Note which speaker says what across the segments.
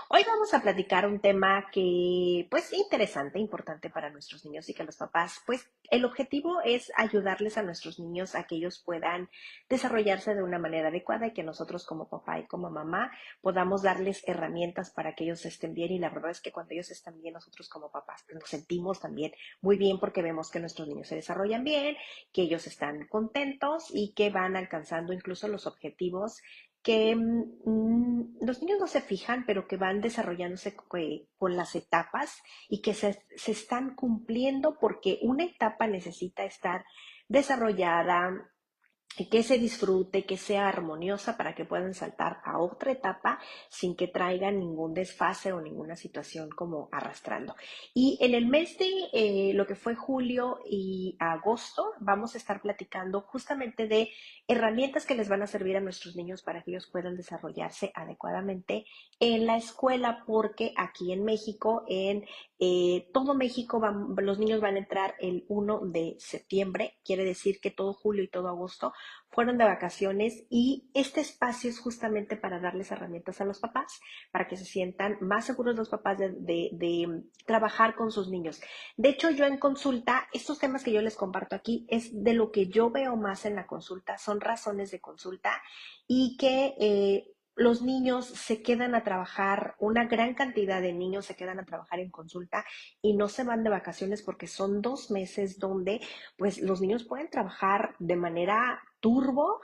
Speaker 1: Hoy vamos a platicar un tema que, pues, interesante, importante para nuestros niños y que los papás, pues, el objetivo es ayudarles a nuestros niños a que ellos puedan desarrollarse de una manera adecuada y que nosotros como papá y como mamá podamos darles herramientas para que ellos estén bien. Y la verdad es que cuando ellos están bien, nosotros como papás pues, nos sentimos también muy bien porque vemos que nuestros niños se desarrollan bien, que ellos están contentos y que van alcanzando incluso los objetivos que los niños no se fijan, pero que van desarrollándose con las etapas y que se están cumpliendo porque una etapa necesita estar desarrollada, que se disfrute, que sea armoniosa para que puedan saltar a otra etapa sin que traigan ningún desfase o ninguna situación como arrastrando. Y en el mes de lo que fue julio y agosto vamos a estar platicando justamente de herramientas que les van a servir a nuestros niños para que ellos puedan desarrollarse adecuadamente en la escuela, porque aquí en México, en todo México, los niños van a entrar el 1 de septiembre, quiere decir que todo julio y todo agosto fueron de vacaciones y este espacio es justamente para darles herramientas a los papás, para que se sientan más seguros los papás de trabajar con sus niños. De hecho, yo en consulta, estos temas que yo les comparto aquí es de lo que yo veo más en la consulta, son razones de consulta y que los niños se quedan a trabajar, una gran cantidad de niños se quedan a trabajar en consulta y no se van de vacaciones porque son 2 meses donde pues los niños pueden trabajar de manera turbo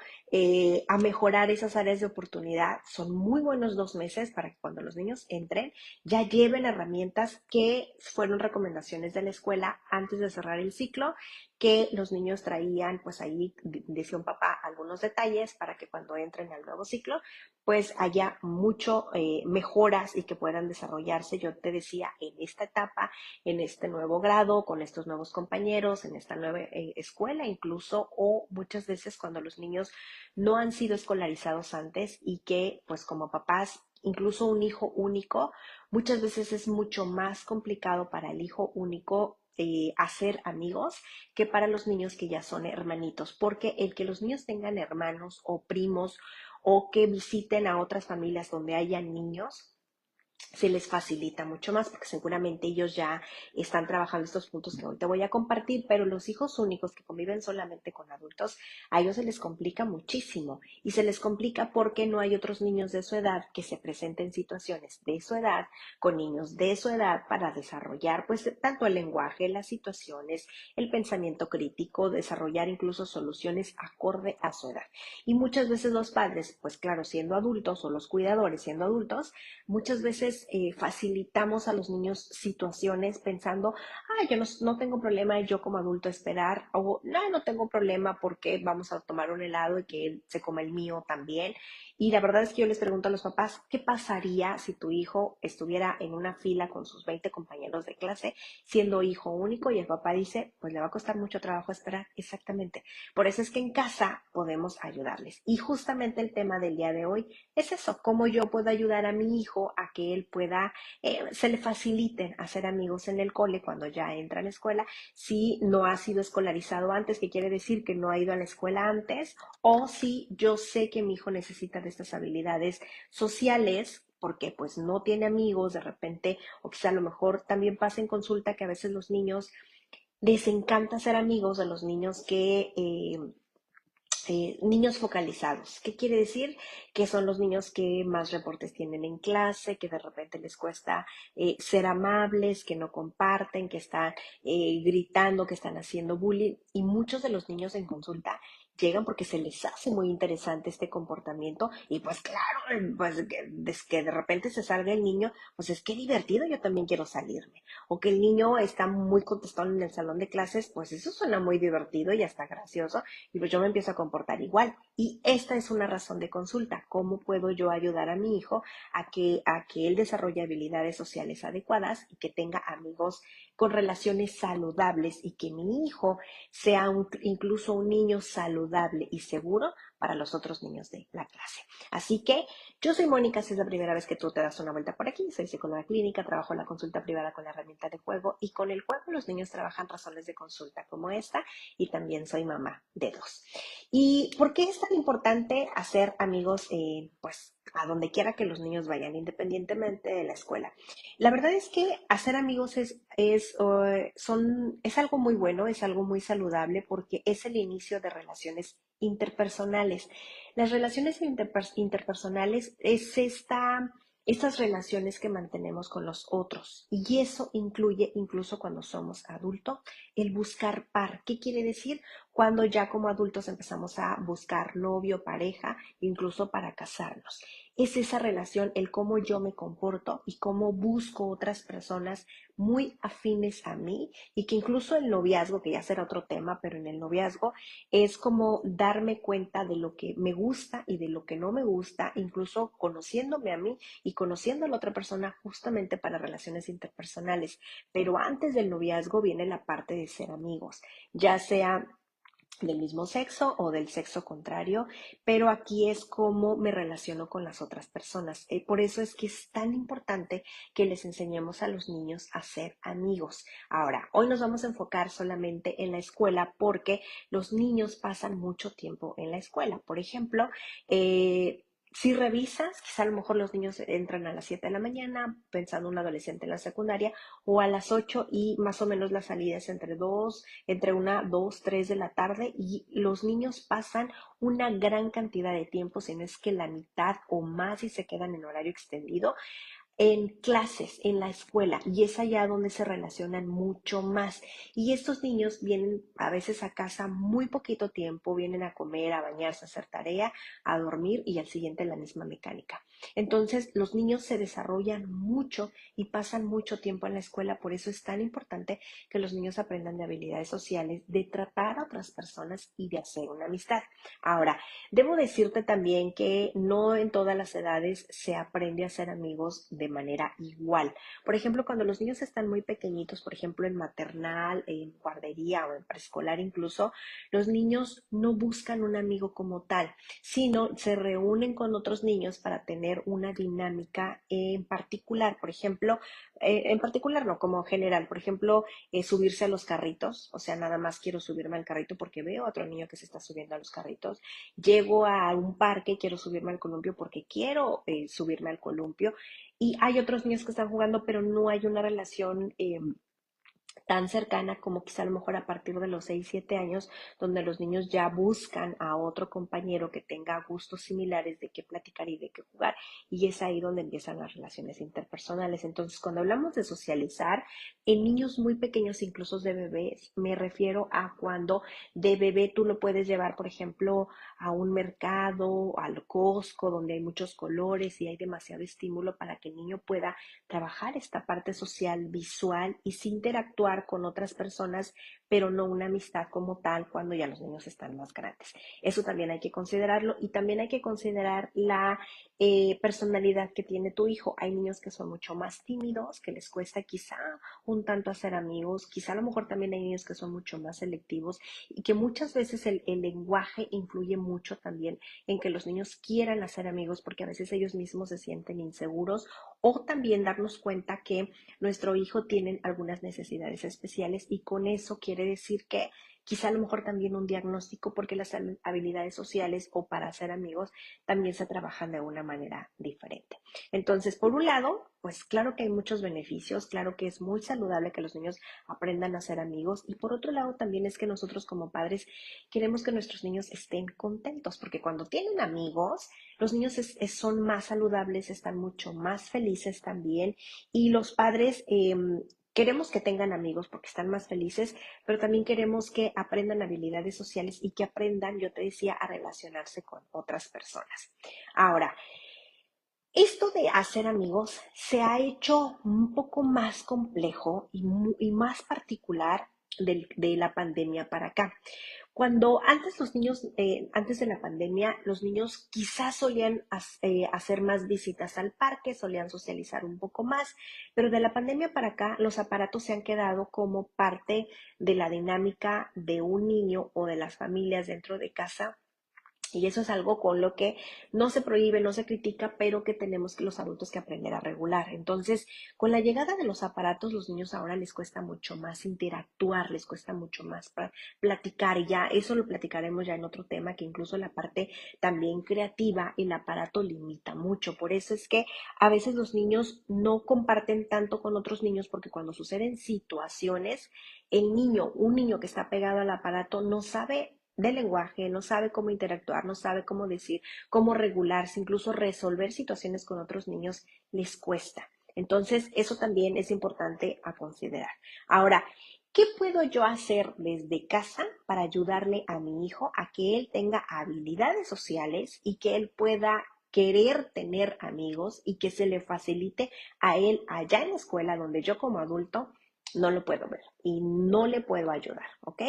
Speaker 1: a mejorar esas áreas de oportunidad. Son muy buenos 2 meses para que cuando los niños entren ya lleven herramientas que fueron recomendaciones de la escuela antes de cerrar el ciclo, que los niños traían, pues ahí decía un papá algunos detalles para que cuando entren al nuevo ciclo, pues haya mucho mejoras y que puedan desarrollarse, yo te decía, en esta etapa, en este nuevo grado, con estos nuevos compañeros, en esta nueva escuela incluso, o muchas veces cuando los niños no han sido escolarizados antes y que pues como papás, incluso un hijo único, muchas veces es mucho más complicado para el hijo único hacer amigos que para los niños que ya son hermanitos, porque el que los niños tengan hermanos o primos o que visiten a otras familias donde haya niños, se les facilita mucho más porque seguramente ellos ya están trabajando estos puntos que hoy te voy a compartir, pero los hijos únicos que conviven solamente con adultos, a ellos se les complica muchísimo y se les complica porque no hay otros niños de su edad que se presenten situaciones de su edad con niños de su edad para desarrollar pues tanto el lenguaje, las situaciones, el pensamiento crítico, desarrollar incluso soluciones acorde a su edad. Y muchas veces los padres, pues claro, siendo adultos o los cuidadores siendo adultos, muchas veces facilitamos a los niños situaciones pensando, yo no tengo problema yo como adulto esperar, o no tengo problema porque vamos a tomar un helado y que él se coma el mío también. Y la verdad es que yo les pregunto a los papás, ¿qué pasaría si tu hijo estuviera en una fila con sus 20 compañeros de clase, siendo hijo único? Y el papá dice, pues le va a costar mucho trabajo esperar. Exactamente. Por eso es que en casa podemos ayudarles. Y justamente el tema del día de hoy es eso, cómo yo puedo ayudar a mi hijo a que él pueda, se le faciliten hacer amigos en el cole cuando ya entra a la escuela, si no ha sido escolarizado antes, que quiere decir que no ha ido a la escuela antes, o si yo sé que mi hijo necesita de estas habilidades sociales, porque pues no tiene amigos de repente, o quizá a lo mejor también pasa en consulta que a veces los niños les encanta ser amigos de los niños que niños focalizados. ¿Qué quiere decir? Que son los niños que más reportes tienen en clase, que de repente les cuesta ser amables, que no comparten, que están gritando, que están haciendo bullying. Y muchos de los niños en consulta llegan porque se les hace muy interesante este comportamiento y pues claro, pues que de repente se salga el niño, pues es que divertido, yo también quiero salirme. O que el niño está muy contestón en el salón de clases, pues eso suena muy divertido y hasta gracioso y pues yo me empiezo a comportar igual. Y esta es una razón de consulta. ¿Cómo puedo yo ayudar a mi hijo a que él desarrolle habilidades sociales adecuadas y que tenga amigos con relaciones saludables y que mi hijo sea incluso un niño saludable y seguro para los otros niños de la clase. Así que yo soy Mónica, si es la primera vez que tú te das una vuelta por aquí, soy psicóloga clínica, trabajo en la consulta privada con la herramienta de juego y con el juego los niños trabajan razones de consulta como esta y también soy mamá de dos. ¿Y por qué es tan importante hacer amigos, pues, a donde quiera que los niños vayan, independientemente de la escuela? La verdad es que hacer amigos es algo muy bueno, es algo muy saludable porque es el inicio de relaciones interpersonales. Las relaciones interpersonales es estas relaciones que mantenemos con los otros y eso incluye incluso cuando somos adultos el buscar par. ¿Qué quiere decir? Cuando ya como adultos empezamos a buscar novio, pareja, incluso para casarnos. Es esa relación, el cómo yo me comporto y cómo busco otras personas muy afines a mí y que incluso el noviazgo, que ya será otro tema, pero en el noviazgo es como darme cuenta de lo que me gusta y de lo que no me gusta, incluso conociéndome a mí y conociendo a la otra persona justamente para relaciones interpersonales. Pero antes del noviazgo viene la parte de ser amigos, ya sea del mismo sexo o del sexo contrario, pero aquí es cómo me relaciono con las otras personas. Por eso es que es tan importante que les enseñemos a los niños a ser amigos. Ahora, hoy nos vamos a enfocar solamente en la escuela porque los niños pasan mucho tiempo en la escuela. Por ejemplo, si revisas, quizá a lo mejor los niños entran a las 7 de la mañana, pensando un adolescente en la secundaria, o a las 8 y más o menos la salida es entre 2, 3 de la tarde y los niños pasan una gran cantidad de tiempo, si no es que la mitad o más si se quedan en horario extendido, en clases, en la escuela, y es allá donde se relacionan mucho más. Y estos niños vienen a veces a casa muy poquito tiempo, vienen a comer, a bañarse, a hacer tarea, a dormir y al siguiente la misma mecánica. Entonces, los niños se desarrollan mucho y pasan mucho tiempo en la escuela, por eso es tan importante que los niños aprendan de habilidades sociales, de tratar a otras personas y de hacer una amistad. Ahora, debo decirte también que no en todas las edades se aprende a ser amigos de manera igual. Por ejemplo, cuando los niños están muy pequeñitos, por ejemplo, en maternal, en guardería o en preescolar incluso, los niños no buscan un amigo como tal, sino se reúnen con otros niños para tener una dinámica en particular. Por ejemplo, en particular no, como general, por ejemplo, subirse a los carritos, o sea, nada más quiero subirme al carrito porque veo a otro niño que se está subiendo a los carritos. Llego a un parque, quiero subirme al columpio porque quiero subirme al columpio. Y hay otros niños que están jugando, pero no hay una relación tan cercana como quizá a lo mejor a partir de los 6 7 años, donde los niños ya buscan a otro compañero que tenga gustos similares de qué platicar y de qué jugar, y es ahí donde empiezan las relaciones interpersonales. Entonces, cuando hablamos de socializar, en niños muy pequeños, incluso de bebés, me refiero a cuando de bebé tú lo puedes llevar, por ejemplo, a un mercado, al Costco, donde hay muchos colores y hay demasiado estímulo para que el niño pueda trabajar esta parte social, visual y sí interactuar con otras personas, pero no una amistad como tal cuando ya los niños están más grandes. Eso también hay que considerarlo y también hay que considerar la personalidad que tiene tu hijo. Hay niños que son mucho más tímidos, que les cuesta quizá un tanto hacer amigos, quizá a lo mejor también hay niños que son mucho más selectivos y que muchas veces el lenguaje influye mucho también en que los niños quieran hacer amigos porque a veces ellos mismos se sienten inseguros o también darnos cuenta que nuestro hijo tiene algunas necesidades especiales y con eso quiere decir que quizá a lo mejor también un diagnóstico porque las habilidades sociales o para hacer amigos también se trabajan de una manera diferente. Entonces, por un lado, pues claro que hay muchos beneficios, claro que es muy saludable que los niños aprendan a ser amigos y por otro lado también es que nosotros como padres queremos que nuestros niños estén contentos porque cuando tienen amigos, los niños son más saludables, están mucho más felices también y los padres queremos que tengan amigos porque están más felices, pero también queremos que aprendan habilidades sociales y que aprendan, yo te decía, a relacionarse con otras personas. Ahora, esto de hacer amigos se ha hecho un poco más complejo y más particular de la pandemia para acá. Cuando antes los niños, antes de la pandemia, los niños quizás solían hacer más visitas al parque, solían socializar un poco más, pero de la pandemia para acá los aparatos se han quedado como parte de la dinámica de un niño o de las familias dentro de casa Y eso es algo con lo que no se prohíbe, no se critica, pero que tenemos que los adultos que aprender a regular. Entonces, con la llegada de los aparatos, los niños ahora les cuesta mucho más interactuar, les cuesta mucho más platicar. Y ya eso lo platicaremos ya en otro tema, que incluso la parte también creativa, el aparato limita mucho. Por eso es que a veces los niños no comparten tanto con otros niños, porque cuando suceden situaciones, un niño que está pegado al aparato no sabe de lenguaje, no sabe cómo interactuar, no sabe cómo decir, cómo regularse, incluso resolver situaciones con otros niños les cuesta. Entonces, eso también es importante a considerar. Ahora, ¿qué puedo yo hacer desde casa para ayudarle a mi hijo a que él tenga habilidades sociales y que él pueda querer tener amigos y que se le facilite a él allá en la escuela donde yo como adulto no lo puedo ver y no le puedo ayudar, ¿ok?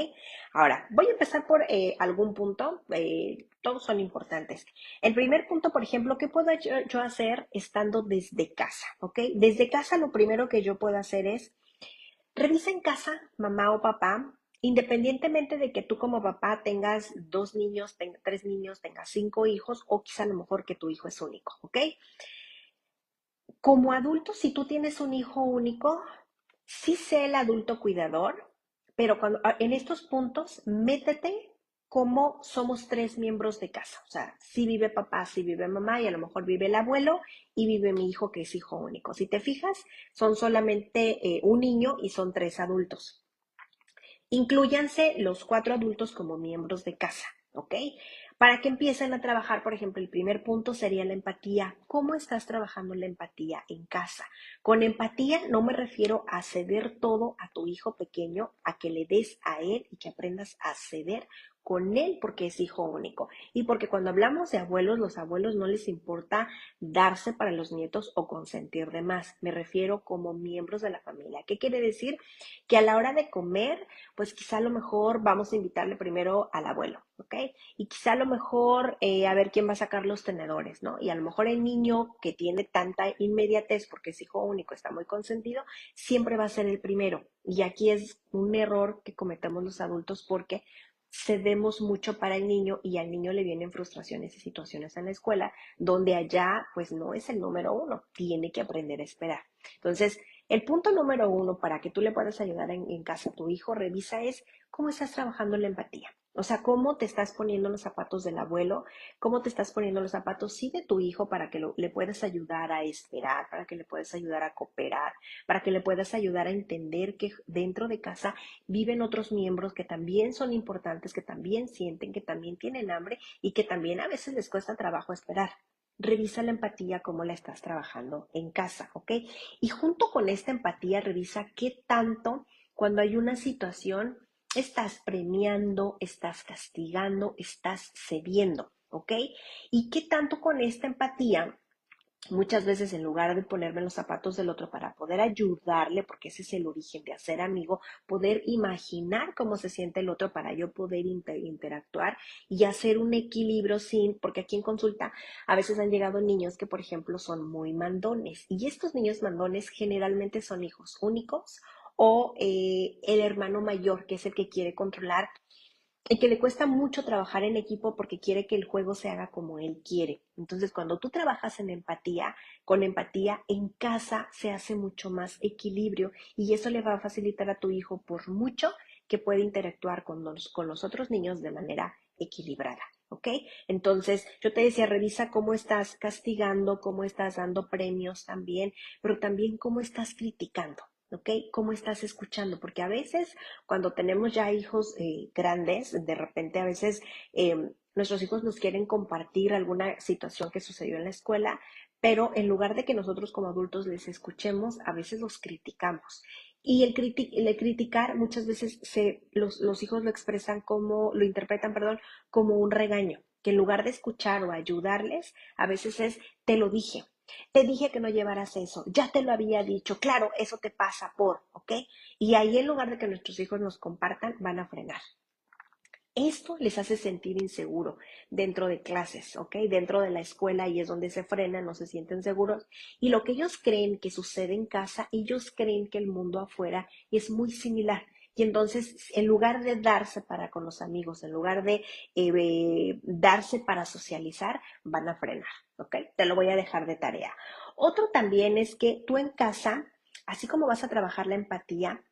Speaker 1: Ahora, voy a empezar por algún punto, todos son importantes. El primer punto, por ejemplo, ¿qué puedo yo hacer estando desde casa, ¿ok? Desde casa lo primero que yo puedo hacer es, revisa en casa, mamá o papá, independientemente de que tú como papá tengas 2 niños, 3 niños, tengas 5 hijos o quizá a lo mejor que tu hijo es único, ¿ok? Como adulto, si tú tienes un hijo único, sí sé el adulto cuidador, pero en estos puntos, métete como somos 3 miembros de casa. O sea, si vive papá, si vive mamá y a lo mejor vive el abuelo y vive mi hijo que es hijo único. Si te fijas, son solamente un niño y son 3 adultos. Inclúyanse los 4 adultos como miembros de casa, ¿ok? Para que empiecen a trabajar, por ejemplo, el primer punto sería la empatía. ¿Cómo estás trabajando la empatía en casa? Con empatía no me refiero a ceder todo a tu hijo pequeño, a que le des a él y que aprendas a ceder con él porque es hijo único. Y porque cuando hablamos de abuelos, los abuelos no les importa darse para los nietos o consentir de más. Me refiero como miembros de la familia. ¿Qué quiere decir? Que a la hora de comer, pues quizá a lo mejor vamos a invitarle primero al abuelo, ¿ok? Y quizá a lo mejor a ver quién va a sacar los tenedores, ¿no? Y a lo mejor el niño que tiene tanta inmediatez porque es hijo único, está muy consentido, siempre va a ser el primero. Y aquí es un error que cometemos los adultos porque cedemos mucho para el niño y al niño le vienen frustraciones y situaciones en la escuela donde allá pues no es el número uno, tiene que aprender a esperar. Entonces, el punto número uno para que tú le puedas ayudar en casa a tu hijo, revisa es cómo estás trabajando la empatía. O sea, cómo te estás poniendo los zapatos del abuelo, cómo te estás poniendo los zapatos, sí, de tu hijo para que le puedas ayudar a esperar, para que le puedas ayudar a cooperar, para que le puedas ayudar a entender que dentro de casa viven otros miembros que también son importantes, que también sienten, que también tienen hambre y que también a veces les cuesta trabajo esperar. Revisa la empatía, cómo la estás trabajando en casa, ¿ok? Y junto con esta empatía, revisa qué tanto cuando hay una situación estás premiando, estás castigando, estás cediendo, ¿ok? Y qué tanto con esta empatía, muchas veces en lugar de ponerme en los zapatos del otro para poder ayudarle, porque ese es el origen de hacer amigo, poder imaginar cómo se siente el otro para yo poder interactuar y hacer un equilibrio sin, porque aquí en consulta a veces han llegado niños que, por ejemplo, son muy mandones y estos niños mandones generalmente son hijos únicos o el hermano mayor, que es el que quiere controlar y que le cuesta mucho trabajar en equipo porque quiere que el juego se haga como él quiere. Entonces, cuando tú trabajas en empatía, con empatía, en casa se hace mucho más equilibrio y eso le va a facilitar a tu hijo por mucho que pueda interactuar con los otros niños de manera equilibrada. ¿Ok? Entonces, yo te decía, revisa cómo estás castigando, cómo estás dando premios también, pero también cómo estás criticando. ¿Ok? ¿Cómo estás escuchando? Porque a veces cuando tenemos ya hijos grandes, de repente a veces nuestros hijos nos quieren compartir alguna situación que sucedió en la escuela, pero en lugar de que nosotros como adultos les escuchemos, a veces los criticamos. Y el criticar muchas veces los hijos lo expresan como, lo interpretan, perdón, como un regaño, que en lugar de escuchar o ayudarles, a veces es, te dije que no llevaras eso, ya te lo había dicho, claro, eso te pasa por, ¿ok? Y ahí en lugar de que nuestros hijos nos compartan, van a frenar. Esto les hace sentir inseguro dentro de clases, ¿ok? Dentro de la escuela y es donde se frenan, no se sienten seguros. Y lo que ellos creen que sucede en casa, ellos creen que el mundo afuera es muy similar, Y entonces, en lugar de darse para con los amigos, en lugar de darse para socializar, van a frenar, ¿ok? Te lo voy a dejar de tarea. Otro también es que tú en casa, así como vas a trabajar la empatía,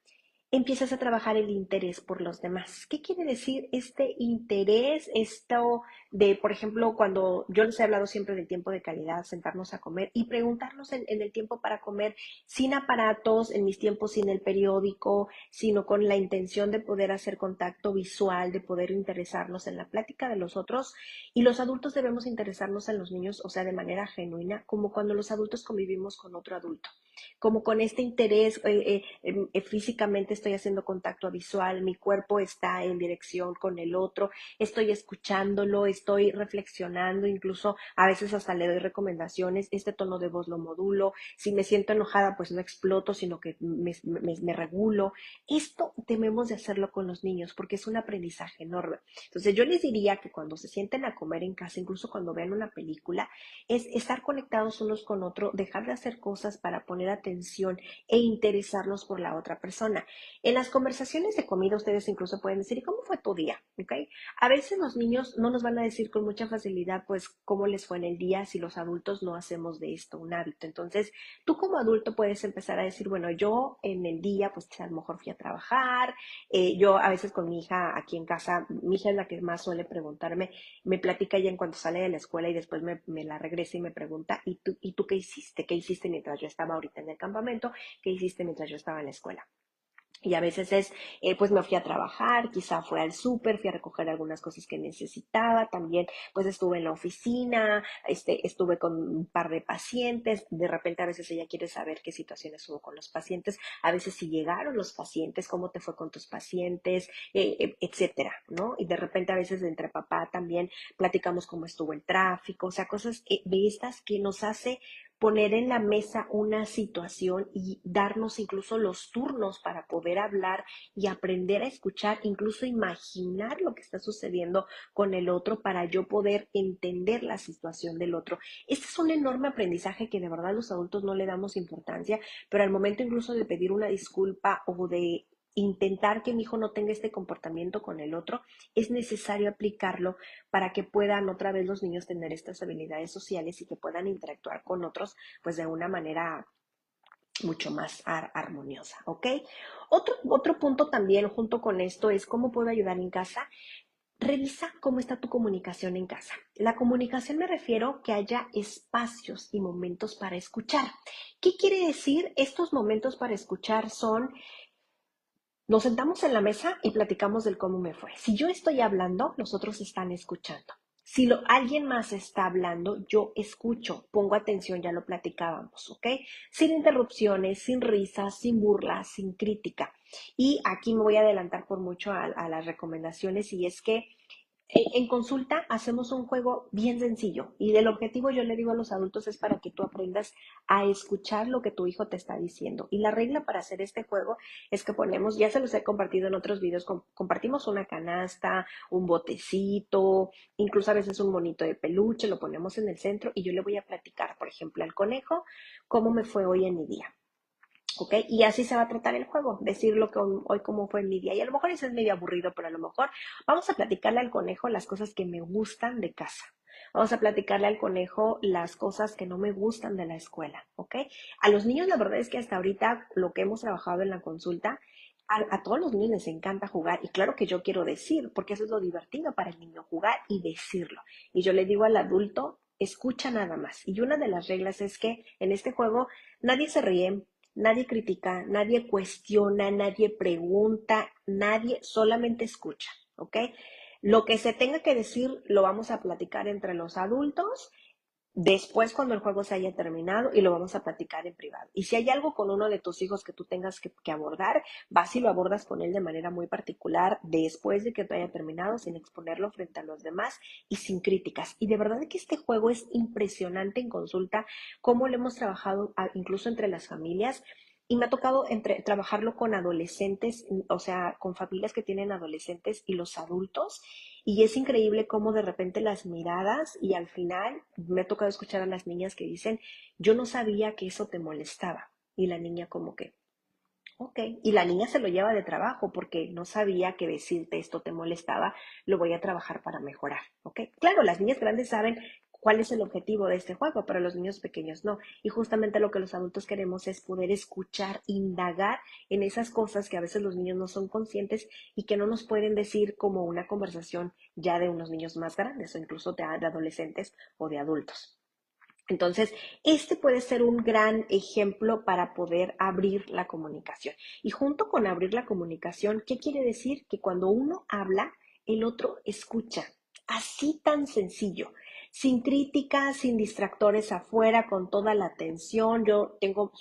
Speaker 1: empiezas a trabajar el interés por los demás. ¿Qué quiere decir este interés? Esto de, por ejemplo, cuando yo les he hablado siempre del tiempo de calidad, sentarnos a comer y preguntarnos en el tiempo para comer, sin aparatos, en mis tiempos sin el periódico, sino con la intención de poder hacer contacto visual, de poder interesarnos en la plática de los otros. Y los adultos debemos interesarnos en los niños, o sea, de manera genuina, como cuando los adultos convivimos con otro adulto, como con este interés, físicamente estoy haciendo contacto visual, mi cuerpo está en dirección con el otro, estoy escuchándolo, estoy reflexionando, incluso a veces hasta le doy recomendaciones, este tono de voz lo modulo, si me siento enojada pues no exploto, sino que me regulo. Esto debemos de hacerlo con los niños porque es un aprendizaje enorme. Entonces yo les diría que cuando se sienten a comer en casa, incluso cuando vean una película, es estar conectados unos con otros, dejar de hacer cosas para poner atención e interesarnos por la otra persona. En las conversaciones de comida ustedes incluso pueden decir, ¿y cómo fue tu día? ¿Okay? A veces los niños no nos van a decir con mucha facilidad, pues, cómo les fue en el día si los adultos no hacemos de esto un hábito. Entonces, tú como adulto puedes empezar a decir, bueno, yo en el día, pues, a lo mejor fui a trabajar, yo a veces con mi hija aquí en casa, mi hija es la que más suele preguntarme, me platica ella en cuanto sale de la escuela y después me la regresa y me pregunta, ¿y tú qué hiciste? ¿Qué hiciste mientras yo estaba ahorita en el campamento? ¿Qué hiciste mientras yo estaba en la escuela? Y a veces es, pues me fui a trabajar, quizá fue al súper, fui a recoger algunas cosas que necesitaba, también pues estuve en la oficina, estuve con un par de pacientes, de repente a veces ella quiere saber qué situaciones hubo con los pacientes, a veces si llegaron los pacientes, cómo te fue con tus pacientes, etcétera, ¿no? Y de repente a veces entre papá también platicamos cómo estuvo el tráfico, o sea, cosas de estas que nos hace poner en la mesa una situación y darnos incluso los turnos para poder hablar y aprender a escuchar, incluso imaginar lo que está sucediendo con el otro para yo poder entender la situación del otro. Este es un enorme aprendizaje que de verdad los adultos no le damos importancia, pero al momento incluso de pedir una disculpa o de intentar que mi hijo no tenga este comportamiento con el otro, es necesario aplicarlo para que puedan otra vez los niños tener estas habilidades sociales y que puedan interactuar con otros pues de una manera mucho más armoniosa, ¿ok? Otro punto también junto con esto es cómo puedo ayudar en casa. Revisa cómo está tu comunicación en casa. La comunicación me refiero que haya espacios y momentos para escuchar. ¿Qué quiere decir? Estos momentos para escuchar son: nos sentamos en la mesa y platicamos del cómo me fue. Si yo estoy hablando, los otros están escuchando. Si alguien más está hablando, yo escucho, pongo atención, ya lo platicábamos, ¿ok? Sin interrupciones, sin risas, sin burlas, sin crítica. Y aquí me voy a adelantar por mucho a las recomendaciones, y es que en consulta hacemos un juego bien sencillo y del objetivo, yo le digo a los adultos, es para que tú aprendas a escuchar lo que tu hijo te está diciendo. Y la regla para hacer este juego es que ponemos, ya se los he compartido en otros videos, compartimos una canasta, un botecito, incluso a veces un monito de peluche, lo ponemos en el centro y yo le voy a platicar, por ejemplo, al conejo, cómo me fue hoy en mi día. ¿Ok? Y así se va a tratar el juego, decir lo que hoy cómo fue mi día. Y a lo mejor eso es medio aburrido, pero a lo mejor vamos a platicarle al conejo las cosas que me gustan de casa. Vamos a platicarle al conejo las cosas que no me gustan de la escuela, ¿ok? A los niños la verdad es que hasta ahorita lo que hemos trabajado en la consulta, a todos los niños les encanta jugar y claro que yo quiero decir, porque eso es lo divertido para el niño, jugar y decirlo. Y yo le digo al adulto, escucha nada más. Y una de las reglas es que en este juego nadie se ríe, nadie critica, nadie cuestiona, nadie pregunta, nadie solamente escucha, ¿ok? Lo que se tenga que decir lo vamos a platicar entre los adultos después cuando el juego se haya terminado y lo vamos a platicar en privado. Y si hay algo con uno de tus hijos que tú tengas que abordar, vas y lo abordas con él de manera muy particular después de que tú haya terminado, sin exponerlo frente a los demás y sin críticas. Y de verdad que este juego es impresionante en consulta, cómo lo hemos trabajado incluso entre las familias. Y me ha tocado trabajarlo con adolescentes, o sea, con familias que tienen adolescentes y los adultos. Y es increíble cómo de repente las miradas, y al final me ha tocado escuchar a las niñas que dicen, yo no sabía que eso te molestaba. Y la niña como que, Ok, y la niña se lo lleva de trabajo porque no sabía que decirte esto te molestaba, lo voy a trabajar para mejorar, ¿ok? Claro, las niñas grandes saben cuál es el objetivo de este juego, pero los niños pequeños no. Y justamente lo que los adultos queremos es poder escuchar, indagar en esas cosas que a veces los niños no son conscientes y que no nos pueden decir como una conversación ya de unos niños más grandes o incluso de adolescentes o de adultos. Entonces, este puede ser un gran ejemplo para poder abrir la comunicación. Y junto con abrir la comunicación, ¿qué quiere decir? Que cuando uno habla, el otro escucha. Así tan sencillo, sin críticas, sin distractores afuera, con toda la atención. Yo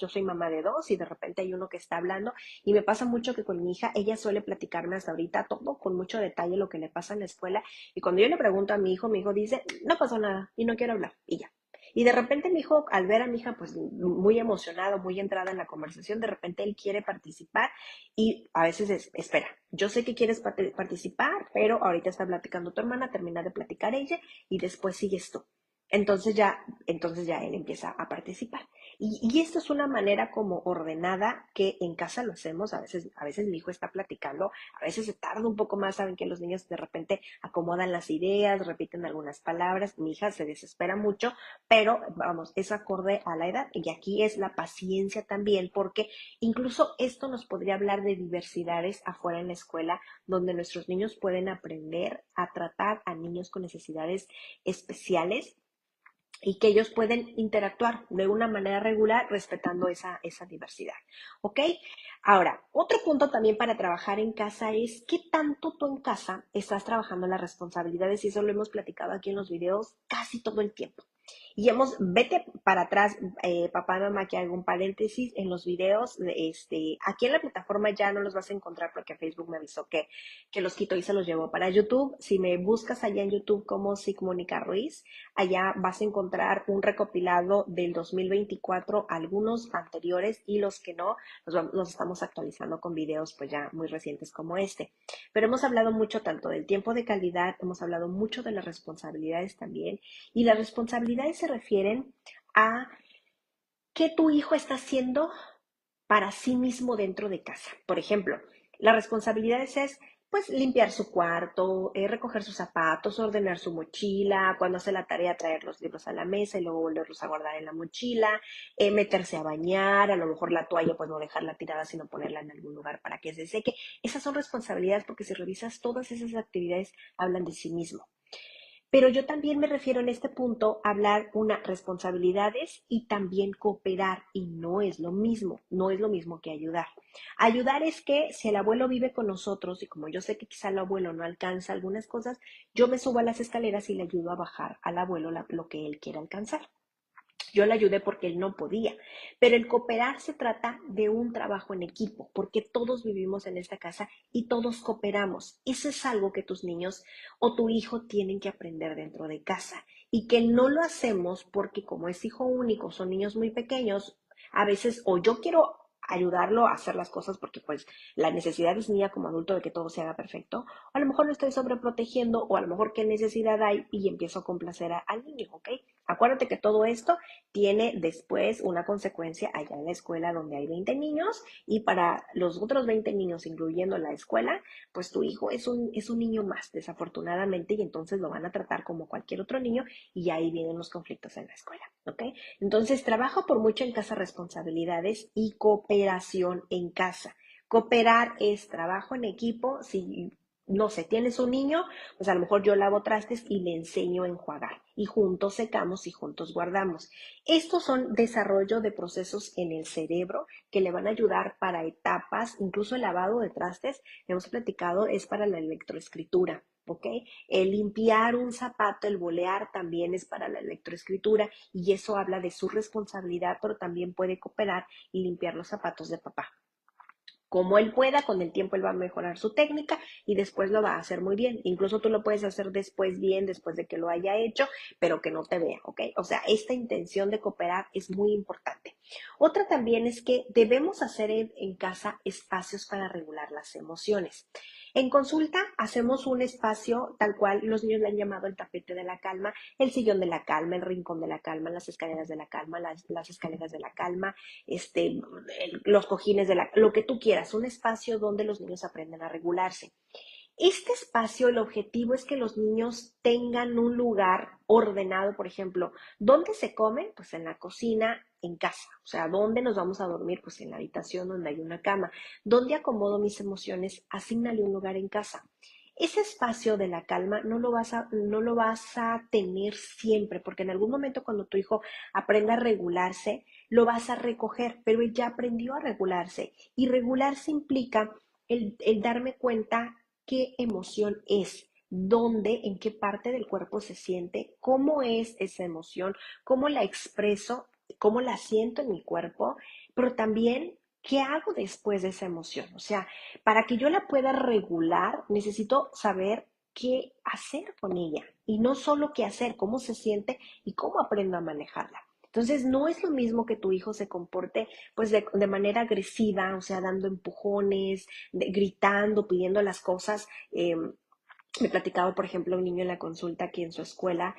Speaker 1: soy mamá de dos y de repente hay uno que está hablando y me pasa mucho que con mi hija, ella suele platicarme hasta ahorita todo con mucho detalle lo que le pasa en la escuela y cuando yo le pregunto a mi hijo dice, no pasó nada y no quiero hablar y ya. Y de repente mi hijo, al ver a mi hija pues muy emocionado, muy entrada en la conversación, de repente él quiere participar y a veces espera, yo sé que quieres participar, pero ahorita está platicando tu hermana, termina de platicar ella y después sigues tú. Entonces ya él empieza a participar. Y esto es una manera como ordenada que en casa lo hacemos. A veces mi hijo está platicando, a veces se tarda un poco más. Saben que los niños de repente acomodan las ideas, repiten algunas palabras. Mi hija se desespera mucho, pero vamos, es acorde a la edad. Y aquí es la paciencia también, porque incluso esto nos podría hablar de diversidades afuera en la escuela, donde nuestros niños pueden aprender a tratar a niños con necesidades especiales y que ellos pueden interactuar de una manera regular respetando esa diversidad. ¿Ok? Ahora, otro punto también para trabajar en casa es qué tanto tú en casa estás trabajando las responsabilidades y eso lo hemos platicado aquí en los videos casi todo el tiempo. Vete para atrás, papá y mamá, que hago un paréntesis en los videos, aquí en la plataforma ya no los vas a encontrar porque Facebook me avisó que los quitó y se los llevó para YouTube. Si me buscas allá en YouTube como Sigmónica Ruiz, allá vas a encontrar un recopilado del 2024, algunos anteriores y los que no, los estamos actualizando con videos pues ya muy recientes como este. Pero hemos hablado mucho tanto del tiempo de calidad, hemos hablado mucho de las responsabilidades también, y las responsabilidades se refieren a qué tu hijo está haciendo para sí mismo dentro de casa. Por ejemplo, las responsabilidades es pues limpiar su cuarto, recoger sus zapatos, ordenar su mochila, cuando hace la tarea traer los libros a la mesa y luego volverlos a guardar en la mochila, meterse a bañar, a lo mejor la toalla pues no dejarla tirada sino ponerla en algún lugar para que se seque. Esas son responsabilidades porque si revisas todas esas actividades hablan de sí mismo. Pero yo también me refiero en este punto a hablar una responsabilidades y también cooperar y no es lo mismo, no es lo mismo que ayudar. Ayudar es que si el abuelo vive con nosotros y como yo sé que quizá el abuelo no alcanza algunas cosas, yo me subo a las escaleras y le ayudo a bajar al abuelo lo que él quiera alcanzar. Yo le ayudé porque él no podía, pero el cooperar se trata de un trabajo en equipo, porque todos vivimos en esta casa y todos cooperamos. Eso es algo que tus niños o tu hijo tienen que aprender dentro de casa y que no lo hacemos porque como es hijo único, son niños muy pequeños, a veces o yo quiero ayudarlo a hacer las cosas porque pues la necesidad es mía como adulto de que todo se haga perfecto, o a lo mejor lo estoy sobreprotegiendo o a lo mejor qué necesidad hay y empiezo a complacer al niño, ¿ok? Acuérdate que todo esto tiene después una consecuencia allá en la escuela donde hay 20 niños y para los otros 20 niños, incluyendo la escuela, pues tu hijo es un niño más, desafortunadamente, y entonces lo van a tratar como cualquier otro niño y ahí vienen los conflictos en la escuela, ¿ok? Entonces, trabajo por mucho en casa responsabilidades y cooperación en casa. Cooperar es trabajo en equipo, si no sé, tienes un niño, pues a lo mejor yo lavo trastes y le enseño a enjuagar y juntos secamos y juntos guardamos. Estos son desarrollo de procesos en el cerebro que le van a ayudar para etapas, incluso el lavado de trastes, hemos platicado, es para la electroescritura. ¿Ok? El limpiar un zapato, el bolear también es para la electroescritura y eso habla de su responsabilidad, pero también puede cooperar y limpiar los zapatos de papá como él pueda, con el tiempo él va a mejorar su técnica y después lo va a hacer muy bien. Incluso tú lo puedes hacer después bien, después de que lo haya hecho, pero que no te vea, ¿ok? O sea, esta intención de cooperar es muy importante. Otra también es que debemos hacer en casa espacios para regular las emociones. En consulta hacemos un espacio tal cual los niños le han llamado el tapete de la calma, el sillón de la calma, el rincón de la calma, las escaleras de la calma, las escaleras de la calma, los cojines de lo que tú quieras, un espacio donde los niños aprenden a regularse. Este espacio, el objetivo es que los niños tengan un lugar ordenado, por ejemplo, ¿dónde se comen? Pues en la cocina, en casa. O sea, ¿dónde nos vamos a dormir? Pues en la habitación donde hay una cama. ¿Dónde acomodo mis emociones? Asígnale un lugar en casa. Ese espacio de la calma no lo vas a tener siempre, porque en algún momento cuando tu hijo aprenda a regularse, lo vas a recoger, pero él ya aprendió a regularse. Y regularse implica el darme cuenta qué emoción es, dónde, en qué parte del cuerpo se siente, cómo es esa emoción, cómo la expreso, cómo la siento en mi cuerpo, pero también qué hago después de esa emoción. O sea, para que yo la pueda regular, necesito saber qué hacer con ella y no solo qué hacer, cómo se siente y cómo aprendo a manejarla. Entonces, no es lo mismo que tu hijo se comporte pues de manera agresiva, o sea, dando empujones, gritando, pidiendo las cosas. Me platicaba, por ejemplo, un niño en la consulta que en su escuela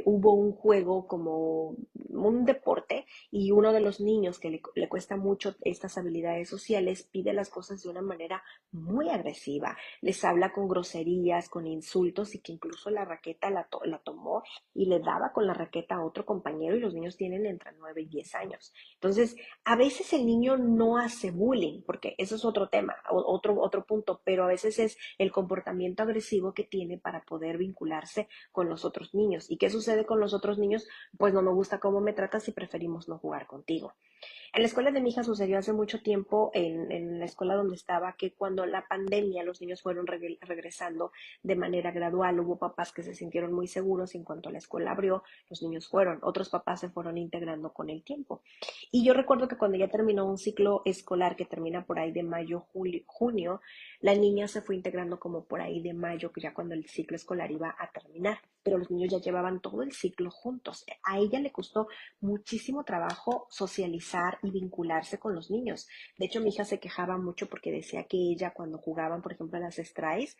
Speaker 1: hubo un juego como un deporte y uno de los niños que le cuesta mucho estas habilidades sociales pide las cosas de una manera muy agresiva. Les habla con groserías, con insultos y que incluso la raqueta la tomó y le daba con la raqueta a otro compañero y los niños tienen entre 9 y 10 años. Entonces, a veces el niño no hace bullying, porque eso es otro tema, otro punto, pero a veces es el comportamiento agresivo que tiene para poder vincularse con los otros niños. ¿Y qué sucede con los otros niños? Pues no me gusta cómo me tratas y preferimos no jugar contigo. En la escuela de mi hija sucedió hace mucho tiempo, en la escuela donde estaba, que cuando la pandemia los niños fueron regresando de manera gradual, hubo papás que se sintieron muy seguros y en cuanto la escuela abrió, los niños fueron, otros papás se fueron integrando con el tiempo. Y yo recuerdo que cuando ya terminó un ciclo escolar que termina por ahí de mayo, julio, junio, la niña se fue integrando como por ahí de mayo, que ya cuando el ciclo escolar iba a terminar, pero los niños ya llevaban todo el ciclo juntos. A ella le costó muchísimo trabajo socializar y vincularse con los niños. De hecho, mi hija se quejaba mucho porque decía que ella cuando jugaban, por ejemplo, a las strays,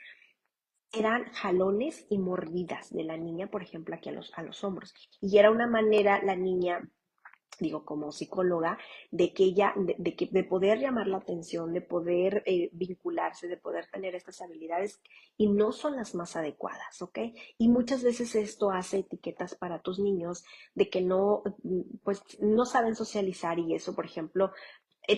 Speaker 1: eran jalones y mordidas de la niña, por ejemplo, aquí a los hombros. Y era una manera, la niña, digo, como psicóloga, de que ella, de poder llamar la atención, de poder vincularse, de poder tener estas habilidades y no son las más adecuadas, ¿ok? Y muchas veces esto hace etiquetas para tus niños de que no, pues no saben socializar y eso, por ejemplo,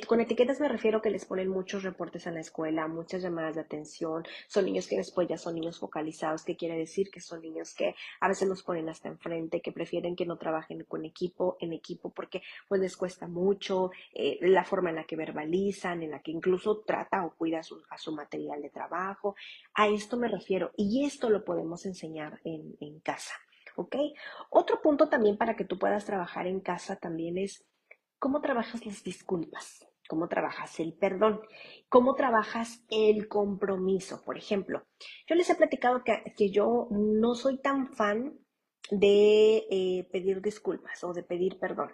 Speaker 1: con etiquetas me refiero que les ponen muchos reportes en la escuela, muchas llamadas de atención, son niños que después ya son niños focalizados, que quiere decir que son niños que a veces los ponen hasta enfrente, que prefieren que no trabajen en equipo porque pues les cuesta mucho, la forma en la que verbalizan, en la que incluso trata o cuida a su material de trabajo. A esto me refiero y esto lo podemos enseñar en casa. ¿Ok? Otro punto también para que tú puedas trabajar en casa también es cómo trabajas las disculpas, cómo trabajas el perdón, cómo trabajas el compromiso. Por ejemplo, yo les he platicado que yo no soy tan fan de pedir disculpas o de pedir perdón.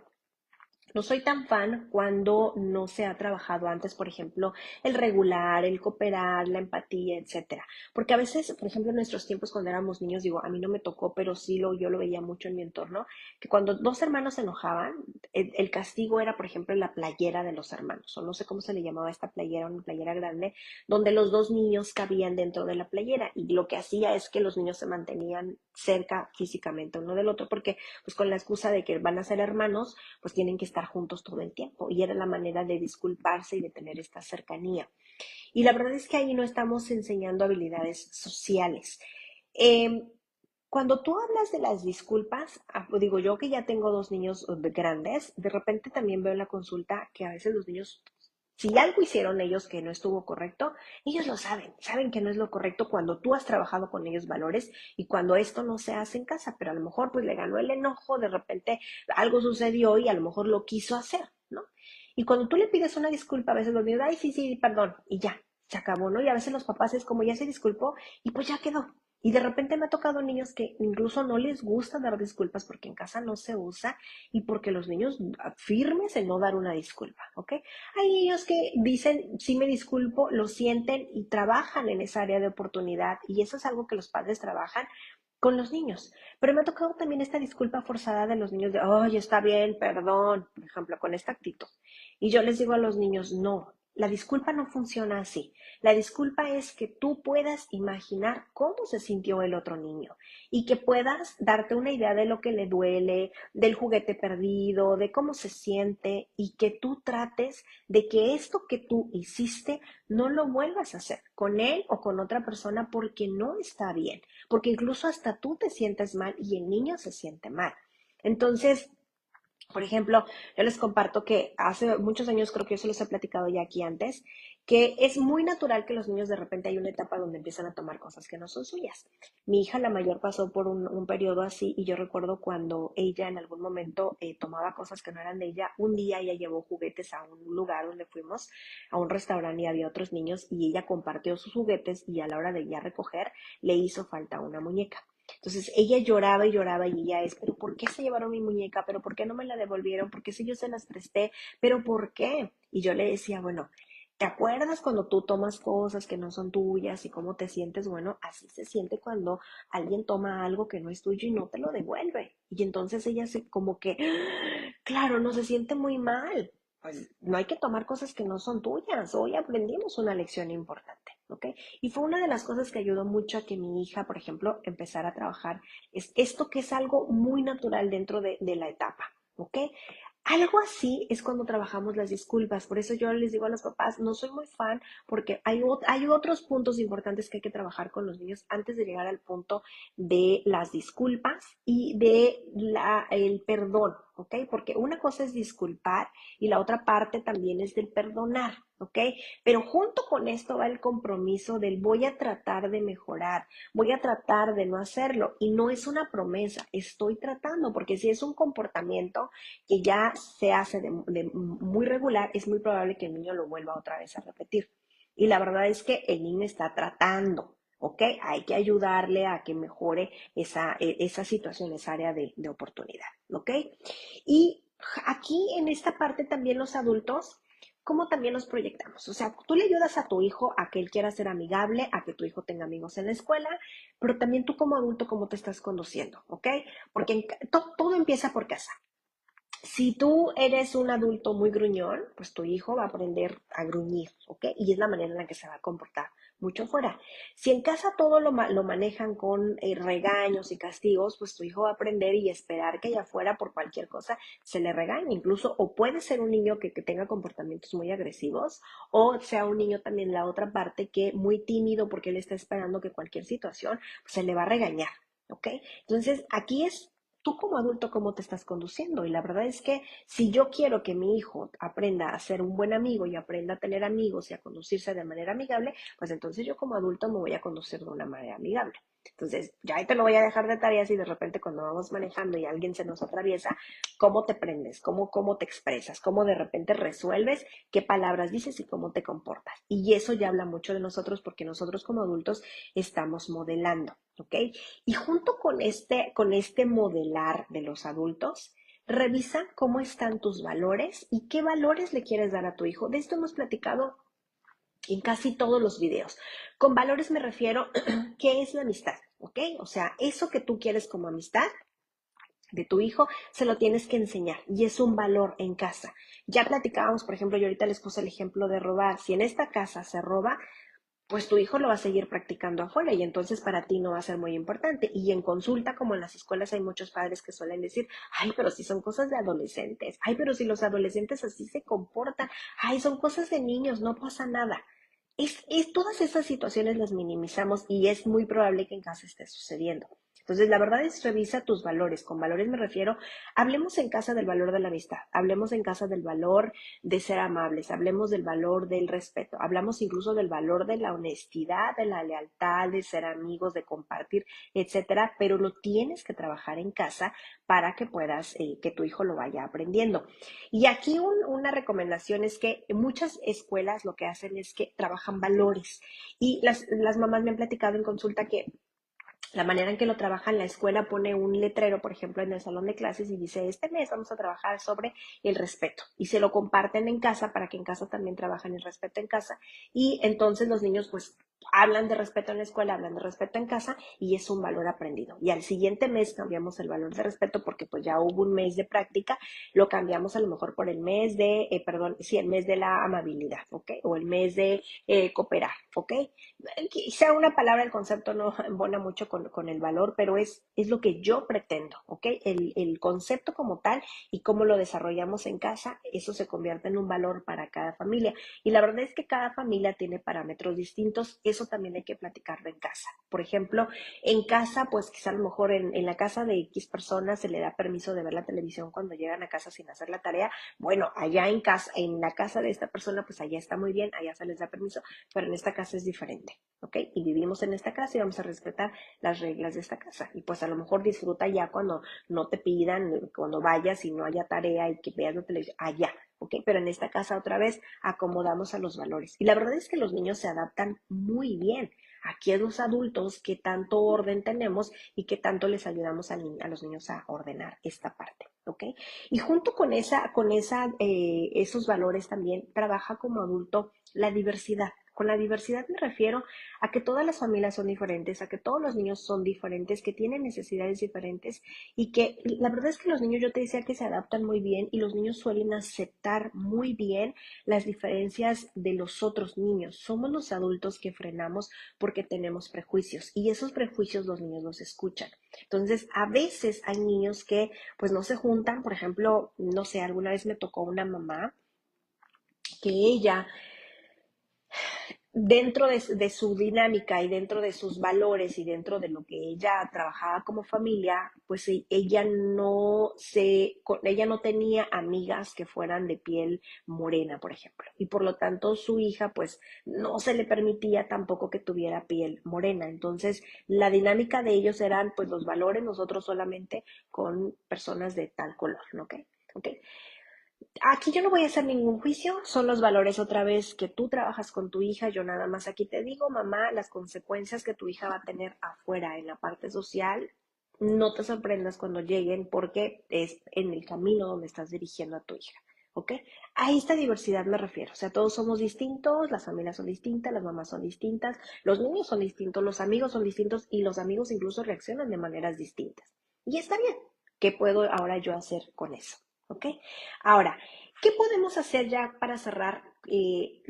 Speaker 1: No soy tan fan cuando no se ha trabajado antes, por ejemplo, el regular, el cooperar, la empatía, etcétera. Porque a veces, por ejemplo, en nuestros tiempos cuando éramos niños, digo, a mí no me tocó, pero sí yo lo veía mucho en mi entorno, que cuando dos hermanos se enojaban, el castigo era, por ejemplo, la playera de los hermanos, o no sé cómo se le llamaba a esta playera, una playera grande, donde los dos niños cabían dentro de la playera. Y lo que hacía es que los niños se mantenían cerca físicamente uno del otro, porque pues con la excusa de que van a ser hermanos, pues tienen que estar juntos todo el tiempo. Y era la manera de disculparse y de tener esta cercanía. Y la verdad es que ahí no estamos enseñando habilidades sociales. Eh, Cuando tú hablas de las disculpas, digo yo que ya tengo dos niños grandes, de repente también veo en la consulta que a veces los niños, si algo hicieron ellos que no estuvo correcto, ellos lo saben que no es lo correcto cuando tú has trabajado con ellos valores y cuando esto no se hace en casa, pero a lo mejor pues le ganó el enojo, de repente algo sucedió y a lo mejor lo quiso hacer, ¿no? Y cuando tú le pides una disculpa, a veces los niños, ay, sí, sí, perdón, y ya, se acabó, ¿no? Y a veces los papás es como ya se disculpó y pues ya quedó. Y de repente me ha tocado niños que incluso no les gusta dar disculpas porque en casa no se usa y porque los niños firmes en no dar una disculpa, ¿ok? Hay niños que dicen, sí me disculpo, lo sienten y trabajan en esa área de oportunidad y eso es algo que los padres trabajan con los niños. Pero me ha tocado también esta disculpa forzada de los niños de, oye, está bien, perdón, por ejemplo, con esta actitud. Y yo les digo a los niños, no, la disculpa no funciona así. La disculpa es que tú puedas imaginar cómo se sintió el otro niño y que puedas darte una idea de lo que le duele, del juguete perdido, de cómo se siente y que tú trates de que esto que tú hiciste no lo vuelvas a hacer con él o con otra persona porque no está bien, porque incluso hasta tú te sientes mal y el niño se siente mal. Entonces, por ejemplo, yo les comparto que hace muchos años, creo que yo se los he platicado ya aquí antes, que es muy natural que los niños de repente hay una etapa donde empiezan a tomar cosas que no son suyas. Mi hija, la mayor, pasó por un periodo así y yo recuerdo cuando ella en algún momento tomaba cosas que no eran de ella. Un día ella llevó juguetes a un lugar donde fuimos, a un restaurante y había otros niños y ella compartió sus juguetes y a la hora de ya recoger le hizo falta una muñeca. Entonces ella lloraba y ella es, pero ¿por qué se llevaron mi muñeca? ¿Pero por qué no me la devolvieron? ¿Por qué si yo se las presté? ¿Pero por qué? Y yo le decía, bueno, ¿te acuerdas cuando tú tomas cosas que no son tuyas y cómo te sientes? Bueno, así se siente cuando alguien toma algo que no es tuyo y no te lo devuelve. Y entonces ella se como que, claro, no se siente muy mal. Pues no hay que tomar cosas que no son tuyas. Hoy aprendimos una lección importante, ¿ok? Y fue una de las cosas que ayudó mucho a que mi hija, por ejemplo, empezara a trabajar. Es esto que es algo muy natural dentro de la etapa, ¿ok? Algo así es cuando trabajamos las disculpas. Por eso yo les digo a los papás, no soy muy fan porque hay otros puntos importantes que hay que trabajar con los niños antes de llegar al punto de las disculpas y de el perdón, ¿ok? Porque una cosa es disculpar y la otra parte también es del perdonar, ¿ok? Pero junto con esto va el compromiso del voy a tratar de mejorar, voy a tratar de no hacerlo. Y no es una promesa, estoy tratando, porque si es un comportamiento que ya se hace de muy regular, es muy probable que el niño lo vuelva otra vez a repetir. Y la verdad es que el niño está tratando, ¿ok? Hay que ayudarle a que mejore esa situación, esa área de oportunidad, ¿ok? Y aquí en esta parte también los adultos, ¿cómo también nos proyectamos? O sea, tú le ayudas a tu hijo a que él quiera ser amigable, a que tu hijo tenga amigos en la escuela, pero también tú como adulto, ¿cómo te estás conduciendo? ¿Ok? Porque todo empieza por casa. Si tú eres un adulto muy gruñón, pues tu hijo va a aprender a gruñir, ¿ok? Y es la manera en la que se va a comportar mucho fuera. Si en casa todo lo manejan con regaños y castigos, pues tu hijo va a aprender y esperar que allá afuera por cualquier cosa se le regañe. Incluso, o puede ser un niño que tenga comportamientos muy agresivos, o sea un niño también la otra parte que muy tímido porque él está esperando que cualquier situación pues, se le va a regañar, ¿ok? Entonces, aquí es tú como adulto cómo te estás conduciendo. Y la verdad es que si yo quiero que mi hijo aprenda a ser un buen amigo y aprenda a tener amigos y a conducirse de manera amigable, pues entonces yo como adulto me voy a conducir de una manera amigable. Entonces, ya ahí te lo voy a dejar de tareas y de repente cuando vamos manejando y alguien se nos atraviesa, ¿cómo te prendes? ¿Cómo te expresas? ¿Cómo de repente resuelves? ¿Qué palabras dices y cómo te comportas? Y eso ya habla mucho de nosotros porque nosotros como adultos estamos modelando, ¿ok? Y junto con este modelar de los adultos, revisa cómo están tus valores y qué valores le quieres dar a tu hijo. De esto hemos platicado en casi todos los videos. Con valores me refiero, ¿qué es la amistad? ¿Ok? O sea, eso que tú quieres como amistad de tu hijo, se lo tienes que enseñar y es un valor en casa. Ya platicábamos, por ejemplo, yo ahorita les puse el ejemplo de robar. Si en esta casa se roba, pues tu hijo lo va a seguir practicando afuera y entonces para ti no va a ser muy importante. Y en consulta, como en las escuelas, hay muchos padres que suelen decir, ay, pero si son cosas de adolescentes, ay, pero si los adolescentes así se comportan, ay, son cosas de niños, no pasa nada. Todas esas situaciones las minimizamos y es muy probable que en casa esté sucediendo. Entonces, la verdad es revisa tus valores. Con valores me refiero, hablemos en casa del valor de la amistad, hablemos en casa del valor de ser amables, hablemos del valor del respeto, hablamos incluso del valor de la honestidad, de la lealtad, de ser amigos, de compartir, etcétera, pero lo tienes que trabajar en casa para que puedas, que tu hijo lo vaya aprendiendo. Y aquí una recomendación es que muchas escuelas lo que hacen es que trabajan valores y las mamás me han platicado en consulta que La manera en que lo trabajan, la escuela pone un letrero, por ejemplo, en el salón de clases y dice, este mes vamos a trabajar sobre el respeto. Y se lo comparten en casa para que en casa también trabajen el respeto en casa. Y entonces los niños pues hablan de respeto en la escuela, hablan de respeto en casa y es un valor aprendido. Y al siguiente mes cambiamos el valor de respeto porque pues ya hubo un mes de práctica, lo cambiamos a lo mejor por el mes de, el mes de la amabilidad, ¿ok? O el mes de cooperar, ¿ok? Quizá una palabra, el concepto no embona mucho con el valor, pero es lo que yo pretendo, ¿ok? El concepto como tal y cómo lo desarrollamos en casa, eso se convierte en un valor para cada familia. Y la verdad es que cada familia tiene parámetros distintos, eso también hay que platicarlo en casa. Por ejemplo, en casa, pues quizá a lo mejor en la casa de X personas se le da permiso de ver la televisión cuando llegan a casa sin hacer la tarea. Bueno, allá en casa, en la casa de esta persona, pues allá está muy bien, allá se les da permiso, pero en esta casa es diferente, ¿ok? Y vivimos en esta casa y vamos a respetar las reglas de esta casa. Y pues a lo mejor disfruta ya cuando no te pidan, cuando vayas y no haya tarea y que veas la televisión, allá, ¿ok? Pero en esta casa otra vez acomodamos a los valores. Y la verdad es que los niños se adaptan muy bien. Aquí a los adultos que tanto orden tenemos y que tanto les ayudamos a los niños a ordenar esta parte, ¿ok? Y junto esos valores también trabaja como adulto la diversidad. Con la diversidad me refiero a que todas las familias son diferentes, a que todos los niños son diferentes, que tienen necesidades diferentes y que la verdad es que los niños, yo te decía que se adaptan muy bien y los niños suelen aceptar muy bien las diferencias de los otros niños. Somos los adultos que frenamos porque tenemos prejuicios y esos prejuicios los niños los escuchan. Entonces, a veces hay niños que pues no se juntan, por ejemplo, no sé, alguna vez me tocó una mamá que ella dentro de su dinámica y dentro de sus valores y dentro de lo que ella trabajaba como familia, pues ella no tenía amigas que fueran de piel morena, por ejemplo. Y por lo tanto su hija pues no se le permitía tampoco que tuviera piel morena. Entonces la dinámica de ellos eran pues los valores, nosotros solamente con personas de tal color, ¿no? ¿Ok? ¿Ok? Aquí yo no voy a hacer ningún juicio, son los valores otra vez que tú trabajas con tu hija, yo nada más aquí te digo, mamá, las consecuencias que tu hija va a tener afuera en la parte social, no te sorprendas cuando lleguen porque es en el camino donde estás dirigiendo a tu hija, ¿ok? A esta diversidad me refiero, o sea, todos somos distintos, las familias son distintas, las mamás son distintas, los niños son distintos, los amigos son distintos y los amigos incluso reaccionan de maneras distintas. Y está bien, ¿qué puedo ahora yo hacer con eso? ¿Ok? Ahora, ¿qué podemos hacer ya para cerrar?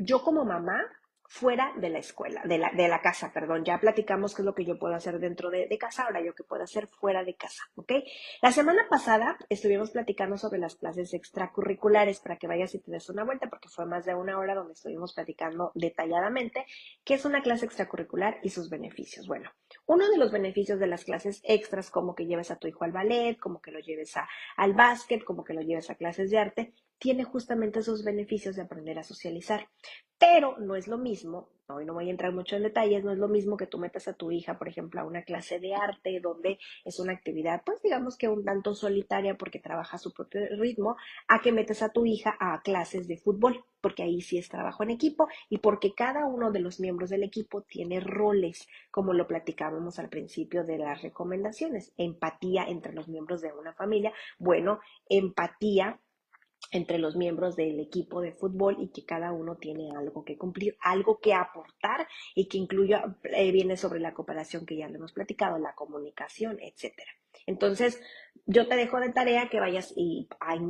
Speaker 1: Yo como mamá, fuera de la escuela, de la casa, perdón, ya platicamos qué es lo que yo puedo hacer dentro de casa, ahora yo qué puedo hacer fuera de casa, ¿ok? La semana pasada estuvimos platicando sobre las clases extracurriculares para que vayas y te des una vuelta, porque fue más de una hora donde estuvimos platicando detalladamente qué es una clase extracurricular y sus beneficios. Bueno, uno de los beneficios de las clases extras, como que lleves a tu hijo al ballet, como que lo lleves al básquet, como que lo lleves a clases de arte, tiene justamente esos beneficios de aprender a socializar. Pero no es lo mismo, hoy no voy a entrar mucho en detalles, no es lo mismo que tú metas a tu hija, por ejemplo, a una clase de arte donde es una actividad, pues digamos que un tanto solitaria porque trabaja a su propio ritmo, a que metas a tu hija a clases de fútbol, porque ahí sí es trabajo en equipo y porque cada uno de los miembros del equipo tiene roles, como lo platicábamos al principio de las recomendaciones, empatía entre los miembros de una familia, bueno, empatía entre los miembros del equipo de fútbol y que cada uno tiene algo que cumplir, algo que aportar y que incluya, viene sobre la cooperación que ya le hemos platicado, la comunicación, etcétera. Entonces, yo te dejo de tarea que vayas y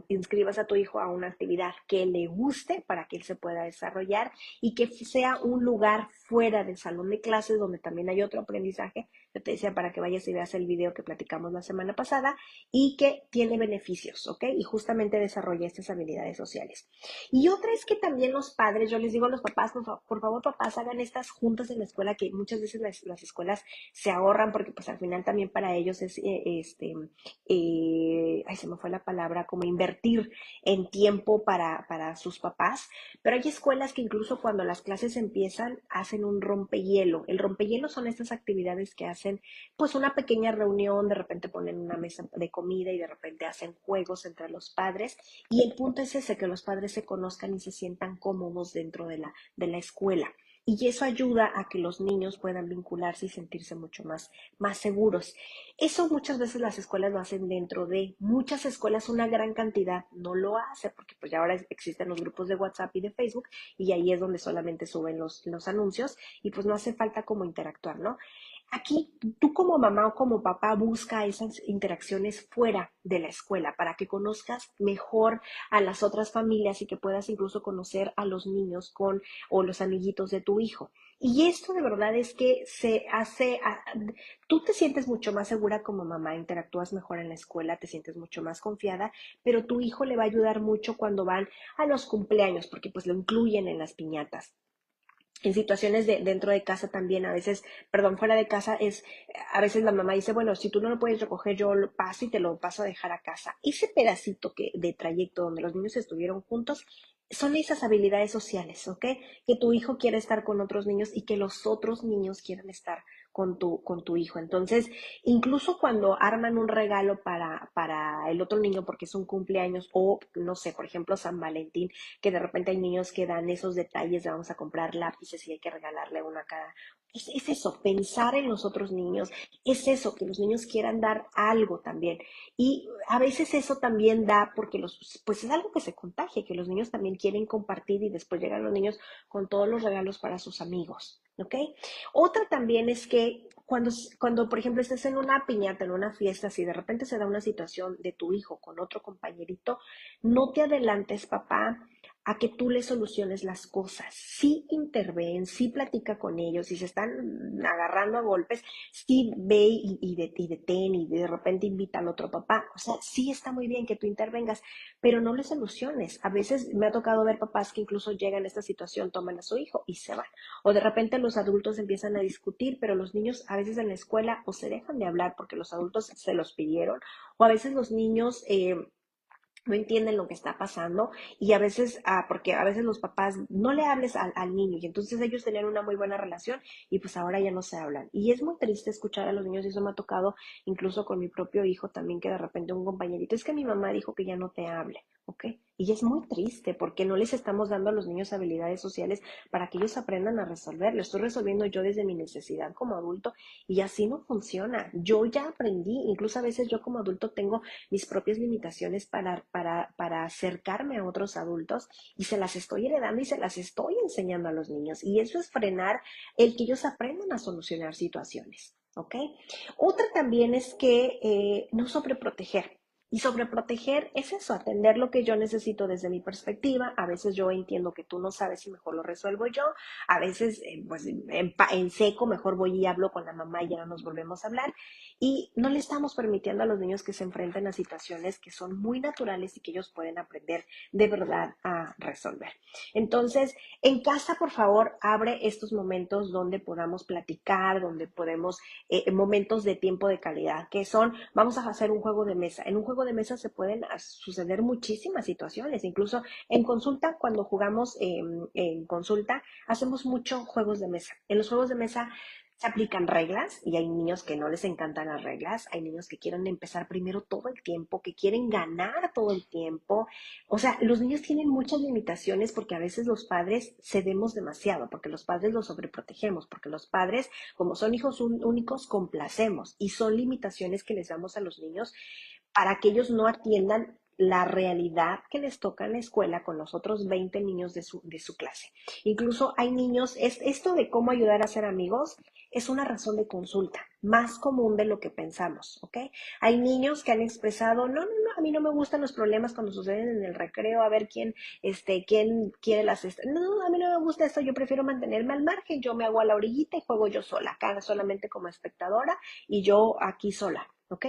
Speaker 1: inscribas a tu hijo a una actividad que le guste para que él se pueda desarrollar y que sea un lugar fuera del salón de clases donde también hay otro aprendizaje. Yo te decía para que vayas y veas el video que platicamos la semana pasada y que tiene beneficios, ¿ok? Y justamente desarrolla estas habilidades sociales. Y otra es que también los padres, yo les digo a los papás, por favor papás, hagan estas juntas en la escuela que muchas veces las escuelas se ahorran porque pues al final también para ellos es, ay, se me fue la palabra, como invertir en tiempo para sus papás, pero hay escuelas que incluso cuando las clases empiezan hacen un rompehielo. El rompehielo son estas actividades que hacen pues una pequeña reunión, de repente ponen una mesa de comida y de repente hacen juegos entre los padres y el punto es ese, que los padres se conozcan y se sientan cómodos dentro de la escuela. y eso ayuda a que los niños puedan vincularse y sentirse mucho más seguros. Eso muchas veces las escuelas lo hacen dentro de, muchas escuelas, una gran cantidad no lo hace, porque pues ya ahora existen los grupos de WhatsApp y de Facebook, y ahí es donde solamente suben los anuncios, y pues no hace falta como interactuar, ¿no? Aquí tú como mamá o como papá busca esas interacciones fuera de la escuela para que conozcas mejor a las otras familias y que puedas incluso conocer a los niños con o los amiguitos de tu hijo. Y esto de verdad es que se hace, tú te sientes mucho más segura como mamá, interactúas mejor en la escuela, te sientes mucho más confiada, pero tu hijo le va a ayudar mucho cuando van a los cumpleaños, porque pues lo incluyen en las piñatas. En situaciones dentro de casa también, a veces, perdón, fuera de casa a veces la mamá dice, bueno, si tú no lo puedes recoger, yo lo paso y te lo paso a dejar a casa. Ese pedacito de trayecto donde los niños estuvieron juntos, son esas habilidades sociales, ¿ok? Que tu hijo quiere estar con otros niños y que los otros niños quieran estar con tu hijo. Entonces, incluso cuando arman un regalo para el otro niño porque es un cumpleaños o, no sé, por ejemplo, San Valentín, que de repente hay niños que dan esos detalles de vamos a comprar lápices y hay que regalarle uno a cada. Es eso, pensar en los otros niños, es eso, que los niños quieran dar algo también. Y a veces eso también da porque pues es algo que se contagia, que los niños también quieren compartir y después llegan los niños con todos los regalos para sus amigos, ¿ok? Otra también es que cuando, por ejemplo, estés en una piñata, en una fiesta, si de repente se da una situación de tu hijo con otro compañerito, no te adelantes, papá, a que tú le soluciones las cosas. Sí interven, sí platica con ellos, si se están agarrando a golpes, sí ve y detén y de repente invita al otro papá. O sea, sí está muy bien que tú intervengas, pero no le soluciones. A veces me ha tocado ver papás que incluso llegan a esta situación, toman a su hijo y se van. O de repente los adultos empiezan a discutir, pero los niños a veces en la escuela o se dejan de hablar porque los adultos se los pidieron, o a veces los niños no entienden lo que está pasando y a veces, porque a veces los papás no le hables al niño y entonces ellos tenían una muy buena relación y pues ahora ya no se hablan. Y es muy triste escuchar a los niños y eso me ha tocado incluso con mi propio hijo también, que de repente un compañerito, es que mi mamá dijo que ya no te hable, ¿ok? Y es muy triste porque no les estamos dando a los niños habilidades sociales para que ellos aprendan a resolver. Lo estoy resolviendo yo desde mi necesidad como adulto y así no funciona. Yo ya aprendí, incluso a veces yo como adulto tengo mis propias limitaciones para acercarme a otros adultos y se las estoy heredando y se las estoy enseñando a los niños. Y eso es frenar el que ellos aprendan a solucionar situaciones. ¿Ok? Otra también es que no sobreproteger. Y sobreproteger es eso, atender lo que yo necesito desde mi perspectiva. A veces yo entiendo que tú no sabes y mejor lo resuelvo yo. A veces, pues en seco, mejor voy y hablo con la mamá y ya no nos volvemos a hablar. Y no le estamos permitiendo a los niños que se enfrenten a situaciones que son muy naturales y que ellos pueden aprender de verdad a resolver. Entonces, en casa, por favor, abre estos momentos donde podamos platicar, donde podemos, momentos de tiempo de calidad, que son, vamos a hacer un juego de mesa. En un juego de mesa se pueden suceder muchísimas situaciones, incluso en consulta, cuando jugamos en consulta, hacemos muchos juegos de mesa. En los juegos de mesa se aplican reglas y hay niños que no les encantan las reglas, hay niños que quieren empezar primero todo el tiempo, que quieren ganar todo el tiempo. O sea, los niños tienen muchas limitaciones porque a veces los padres cedemos demasiado, porque los padres los sobreprotegemos, porque los padres, como son hijos únicos, complacemos y son limitaciones que les damos a los niños para que ellos no atiendan la realidad que les toca en la escuela con los otros 20 niños de su clase. Incluso hay niños, esto de cómo ayudar a ser amigos es una razón de consulta, más común de lo que pensamos, ¿ok? Hay niños que han expresado, no, no, no, a mí no me gustan los problemas cuando suceden en el recreo, a ver quién quiere no, a mí no me gusta esto, yo prefiero mantenerme al margen, yo me hago a la orillita y juego yo sola, acá solamente como espectadora y yo aquí sola, ¿ok?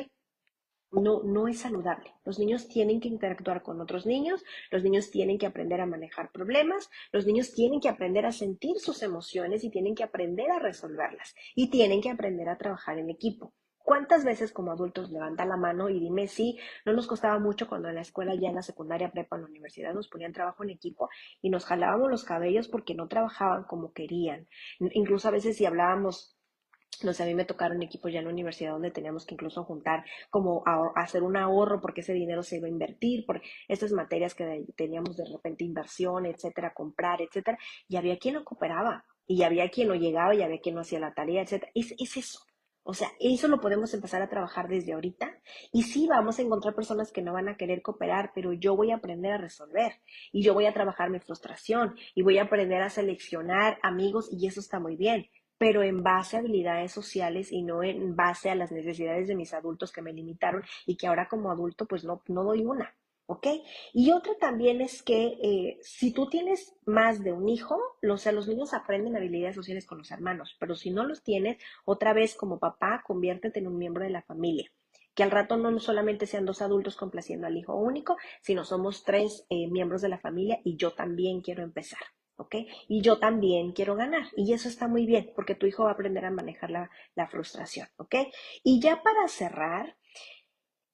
Speaker 1: No, no es saludable. Los niños tienen que interactuar con otros niños, los niños tienen que aprender a manejar problemas, los niños tienen que aprender a sentir sus emociones y tienen que aprender a resolverlas y tienen que aprender a trabajar en equipo. ¿Cuántas veces como adultos levanta la mano y dime si no nos costaba mucho cuando en la escuela, ya en la secundaria, prepa, en la universidad nos ponían trabajo en equipo y nos jalábamos los cabellos porque no trabajaban como querían? Incluso a veces si hablábamos, no sé, a mí me tocaron equipos ya en la universidad donde teníamos que incluso juntar como hacer un ahorro porque ese dinero se iba a invertir por estas materias que teníamos de repente inversión, etcétera, comprar, etcétera, y había quien lo cooperaba. y había quien no llegaba y había quien no hacía la tarea, etcétera. Es eso. O sea, eso lo podemos empezar a trabajar desde ahorita. Y sí, vamos a encontrar personas que no van a querer cooperar, pero yo voy a aprender a resolver y yo voy a trabajar mi frustración y voy a aprender a seleccionar amigos y eso está muy bien, pero en base a habilidades sociales y no en base a las necesidades de mis adultos que me limitaron y que ahora como adulto pues no doy una. ¿Ok? Y otra también es que si tú tienes más de un hijo, o sea, los niños aprenden habilidades sociales con los hermanos, pero si no los tienes, otra vez como papá, conviértete en un miembro de la familia. Que al rato no solamente sean dos adultos complaciendo al hijo único, sino somos tres miembros de la familia y yo también quiero empezar. ¿Ok? Y yo también quiero ganar. Y eso está muy bien, porque tu hijo va a aprender a manejar la frustración. ¿Ok? Y ya para cerrar,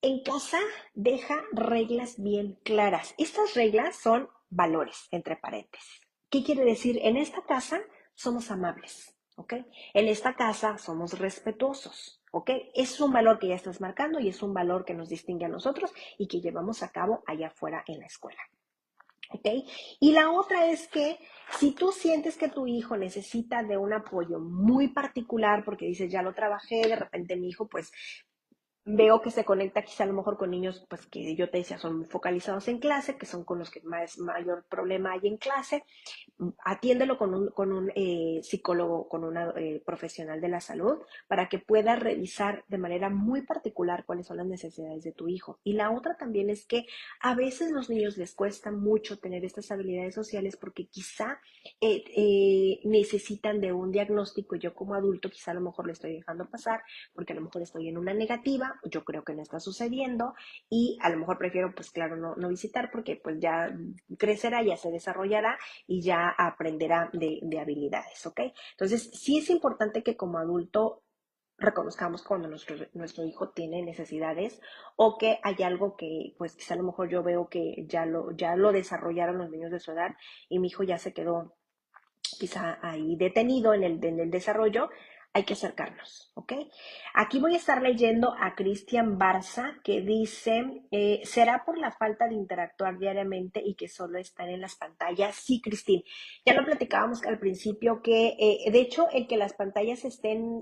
Speaker 1: en casa deja reglas bien claras. Estas reglas son valores, entre paréntesis. ¿Qué quiere decir? En esta casa somos amables, ¿ok? En esta casa somos respetuosos, ¿ok? Es un valor que ya estás marcando y es un valor que nos distingue a nosotros y que llevamos a cabo allá afuera en la escuela. ¿Ok? Y la otra es que si tú sientes que tu hijo necesita de un apoyo muy particular, porque dices, ya lo trabajé, de repente mi hijo pues veo que se conecta quizá a lo mejor con niños, pues que yo te decía, son muy focalizados en clase, que son con los que más mayor problema hay en clase, atiéndelo con un psicólogo, con una profesional de la salud, para que pueda revisar de manera muy particular cuáles son las necesidades de tu hijo. Y la otra también es que a veces los niños les cuesta mucho tener estas habilidades sociales porque quizá necesitan de un diagnóstico. Yo como adulto quizá a lo mejor le estoy dejando pasar porque a lo mejor estoy en una negativa, yo creo que no está sucediendo y a lo mejor prefiero pues claro no visitar porque pues ya crecerá, ya se desarrollará y ya aprenderá de habilidades, ¿ok? Entonces, sí es importante que como adulto reconozcamos cuando nuestro hijo tiene necesidades o que hay algo que, pues quizá a lo mejor yo veo que ya lo desarrollaron los niños de su edad y mi hijo ya se quedó quizá ahí detenido en el desarrollo, hay que acercarnos, ¿ok? Aquí voy a estar leyendo a Cristian Barza que dice, ¿será por la falta de interactuar diariamente y que solo están en las pantallas? Sí, Cristín, ya lo platicábamos al principio que, de hecho, el que las pantallas estén,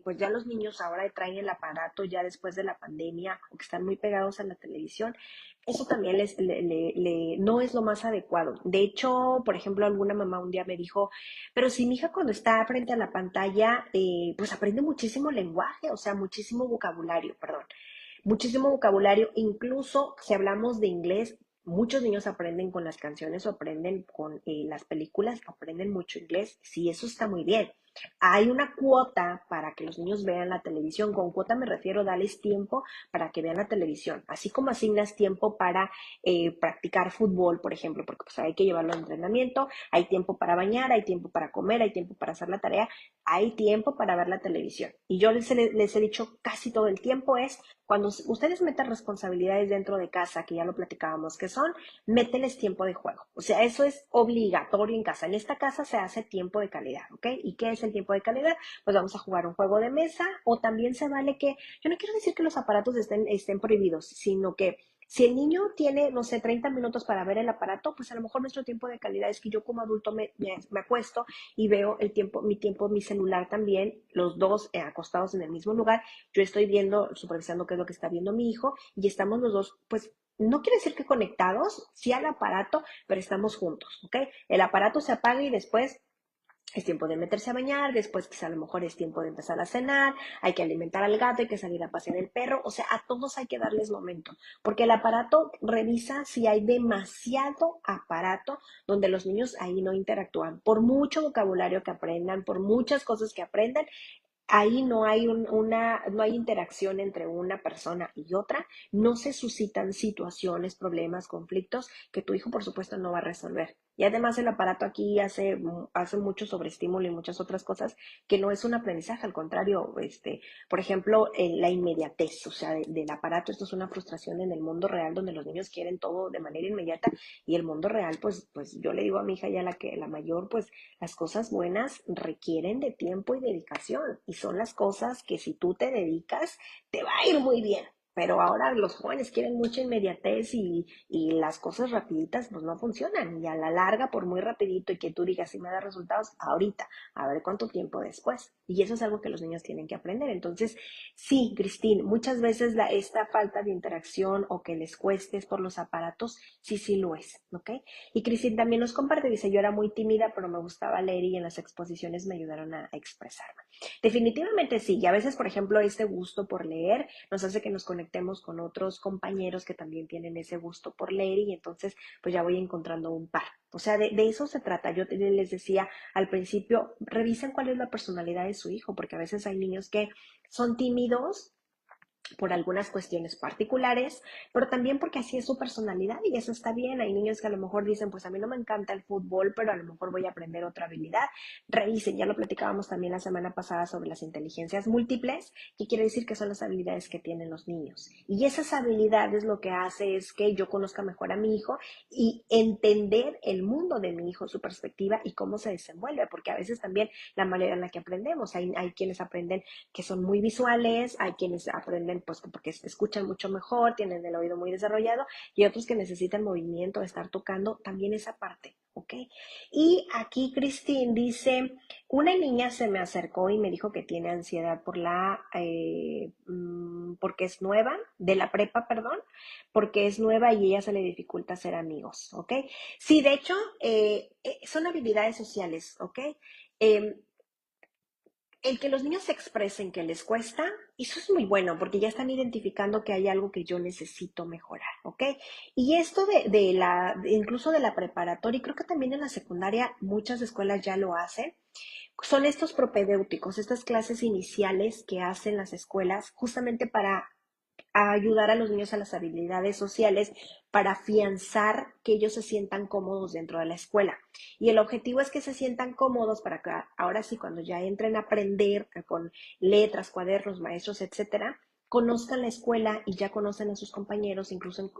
Speaker 1: pues ya los niños ahora traen el aparato ya después de la pandemia o que están muy pegados a la televisión, eso también no es lo más adecuado. De hecho, por ejemplo, alguna mamá un día me dijo, pero si mi hija cuando está frente a la pantalla, pues aprende muchísimo lenguaje, o sea, muchísimo vocabulario, perdón, muchísimo vocabulario, incluso si hablamos de inglés, muchos niños aprenden con las canciones o aprenden con las películas, aprenden mucho inglés, sí, eso está muy bien. Hay una cuota para que los niños vean la televisión. Con cuota me refiero a darles tiempo para que vean la televisión. Así como asignas tiempo para practicar fútbol, por ejemplo, porque pues hay que llevarlo al entrenamiento, hay tiempo para bañar, hay tiempo para comer, hay tiempo para hacer la tarea, hay tiempo para ver la televisión. Y yo les he dicho casi todo el tiempo es, cuando ustedes metan responsabilidades dentro de casa, que ya lo platicábamos, que son, mételes tiempo de juego. O sea, eso es obligatorio en casa. En esta casa se hace tiempo de calidad, ¿ok? ¿Y qué es el tiempo de calidad? Pues vamos a jugar un juego de mesa o también se vale que, yo no quiero decir que los aparatos estén prohibidos, sino que si el niño tiene, no sé, 30 minutos para ver el aparato, pues a lo mejor nuestro tiempo de calidad es que yo como adulto me acuesto y veo mi celular también, los dos acostados en el mismo lugar. Yo estoy viendo, supervisando qué es lo que está viendo mi hijo y estamos los dos, pues no quiere decir que conectados, sí al aparato, pero estamos juntos, ¿ok? El aparato se apaga y después es tiempo de meterse a bañar, después quizá a lo mejor es tiempo de empezar a cenar, hay que alimentar al gato, hay que salir a pasear el perro, o sea, a todos hay que darles momento, porque el aparato revisa si hay demasiado aparato donde los niños ahí no interactúan, por mucho vocabulario que aprendan, por muchas cosas que aprendan, ahí no hay interacción entre una persona y otra, no se suscitan situaciones, problemas, conflictos que tu hijo por supuesto no va a resolver. Y además el aparato aquí hace mucho sobreestímulo y muchas otras cosas que no es un aprendizaje, al contrario, por ejemplo, la inmediatez, o sea, del aparato, esto es una frustración en el mundo real donde los niños quieren todo de manera inmediata y el mundo real, pues yo le digo a mi hija ya la mayor, pues las cosas buenas requieren de tiempo y dedicación y son las cosas que si tú te dedicas, te va a ir muy bien. pero ahora los jóvenes quieren mucha inmediatez y las cosas rapiditas pues no funcionan. Y a la larga, por muy rapidito y que tú digas si me da resultados, ahorita, a ver cuánto tiempo después. Y eso es algo que los niños tienen que aprender. Entonces, sí, Cristín, muchas veces esta falta de interacción o que les cueste por los aparatos, sí, sí lo es, ¿ok? Y Cristín también nos comparte, dice, yo era muy tímida, pero me gustaba leer y en las exposiciones me ayudaron a expresarme. Definitivamente sí, y a veces, por ejemplo, este gusto por leer nos hace que nos conectemos con otros compañeros que también tienen ese gusto por leer y entonces pues ya voy encontrando un par. O sea, de eso se trata. Yo les decía al principio, revisen cuál es la personalidad de su hijo, porque a veces hay niños que son tímidos por algunas cuestiones particulares, pero también porque así es su personalidad y eso está bien. Hay niños que a lo mejor dicen, pues a mí no me encanta el fútbol, pero a lo mejor voy a aprender otra habilidad. Revisen, ya lo platicábamos también la semana pasada sobre las inteligencias múltiples, que quiere decir que son las habilidades que tienen los niños. Y esas habilidades lo que hace es que yo conozca mejor a mi hijo y entender el mundo de mi hijo, su perspectiva y cómo se desenvuelve, porque a veces también la manera en la que aprendemos, hay quienes aprenden que son muy visuales, hay quienes aprenden pues porque escuchan mucho mejor, tienen el oído muy desarrollado y otros que necesitan movimiento, estar tocando también esa parte, ¿ok? Y aquí Christine dice, una niña se me acercó y me dijo que tiene ansiedad porque es nueva, de la prepa, perdón, porque es nueva y ella se le dificulta hacer amigos, ¿ok? Sí, de hecho, son habilidades sociales, ¿ok? Eh, el que los niños se expresen que les cuesta, eso es muy bueno porque ya están identificando que hay algo que yo necesito mejorar, ¿ok? Y esto incluso de la preparatoria, y creo que también en la secundaria muchas escuelas ya lo hacen, son estos propedéuticos, estas clases iniciales que hacen las escuelas justamente para ayudar a los niños a las habilidades sociales para afianzar que ellos se sientan cómodos dentro de la escuela. Y el objetivo es que se sientan cómodos para que ahora sí, cuando ya entren a aprender con letras, cuadernos, maestros, etcétera, conozcan la escuela y ya conocen a sus compañeros, incluso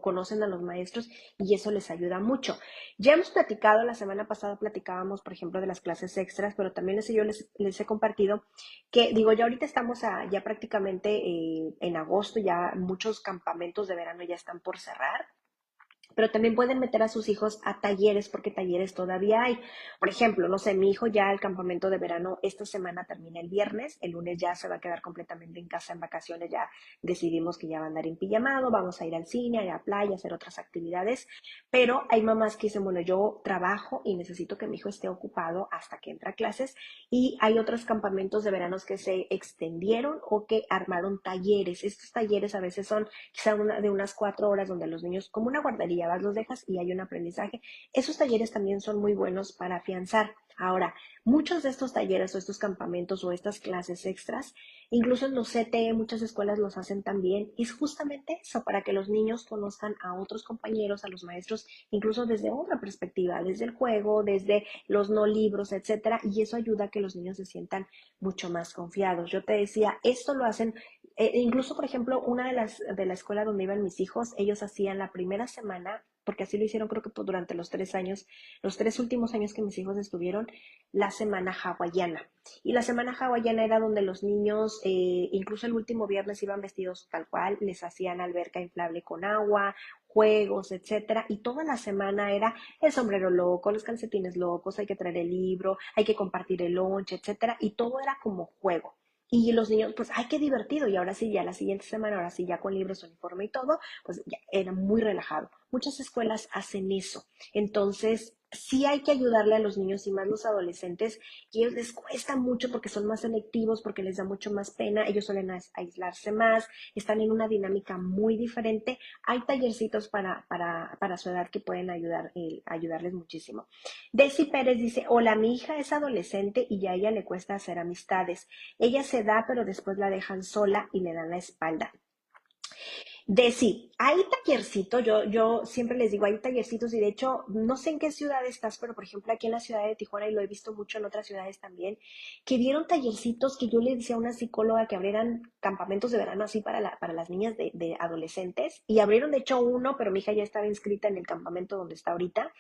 Speaker 1: conocen a los maestros y eso les ayuda mucho. Ya hemos platicado, la semana pasada platicábamos, por ejemplo, de las clases extras, pero también les he compartido que, digo, ya ahorita estamos ya prácticamente en agosto, ya muchos campamentos de verano ya están por cerrar, pero también pueden meter a sus hijos a talleres porque talleres todavía hay. Por ejemplo, no sé, mi hijo ya el campamento de verano esta semana termina el viernes, el lunes ya se va a quedar completamente en casa en vacaciones, ya decidimos que ya va a andar en pijamado, vamos a ir al cine, a la playa, a hacer otras actividades, pero hay mamás que dicen, bueno, yo trabajo y necesito que mi hijo esté ocupado hasta que entre a clases y hay otros campamentos de veranos que se extendieron o que armaron talleres. Estos talleres a veces son quizá de unas 4 horas donde los niños, como una guardería, vas, los dejas y hay un aprendizaje. Esos talleres también son muy buenos para afianzar. Ahora, muchos de estos talleres o estos campamentos o estas clases extras, incluso en los CTE, muchas escuelas los hacen también, es justamente eso, para que los niños conozcan a otros compañeros, a los maestros, incluso desde otra perspectiva, desde el juego, desde los no libros, etcétera, y eso ayuda a que los niños se sientan mucho más confiados. Yo te decía, esto lo hacen incluso, por ejemplo, una de la escuela donde iban mis hijos, ellos hacían la primera semana, porque así lo hicieron creo que durante los 3 años, los 3 últimos años que mis hijos estuvieron, la semana hawaiana. Y la semana hawaiana era donde los niños, incluso el último viernes iban vestidos tal cual, les hacían alberca inflable con agua, juegos, etcétera, y toda la semana era el sombrero loco, los calcetines locos, hay que traer el libro, hay que compartir el lunch, etcétera, y todo era como juego. Y los niños, pues, ay, qué divertido. Y ahora sí, ya la siguiente semana, ahora sí, ya con libros, uniforme y todo, pues ya era muy relajado. Muchas escuelas hacen eso. Entonces, sí hay que ayudarle a los niños y más los adolescentes, que ellos les cuesta mucho porque son más selectivos, porque les da mucho más pena, ellos suelen aislarse más, están en una dinámica muy diferente. Hay tallercitos para su edad que pueden ayudarles muchísimo. Desi Pérez dice, hola, mi hija es adolescente y ya a ella le cuesta hacer amistades. Ella se da, pero después la dejan sola y le dan la espalda. Hay tallercitos, yo siempre les digo, hay tallercitos y de hecho, no sé en qué ciudad estás, pero por ejemplo aquí en la ciudad de Tijuana y lo he visto mucho en otras ciudades también, que dieron tallercitos que yo le decía a una psicóloga que abrieran campamentos de verano así para las niñas de adolescentes y abrieron de hecho uno, pero mi hija ya estaba inscrita en el campamento donde está ahorita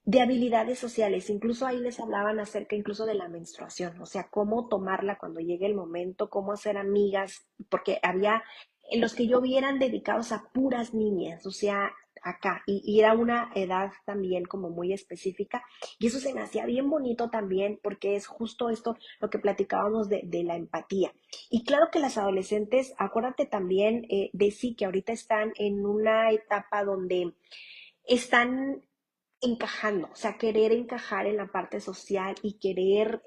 Speaker 1: de habilidades sociales, incluso ahí les hablaban acerca incluso de la menstruación, o sea, cómo tomarla cuando llegue el momento, cómo hacer amigas, porque había en los que yo vi eran dedicados a puras niñas, o sea, acá, y era una edad también como muy específica, y eso se me hacía bien bonito también, porque es justo esto lo que platicábamos de la empatía. Y claro que las adolescentes, acuérdate también de sí, que ahorita están en una etapa donde están encajando, o sea, querer encajar en la parte social y querer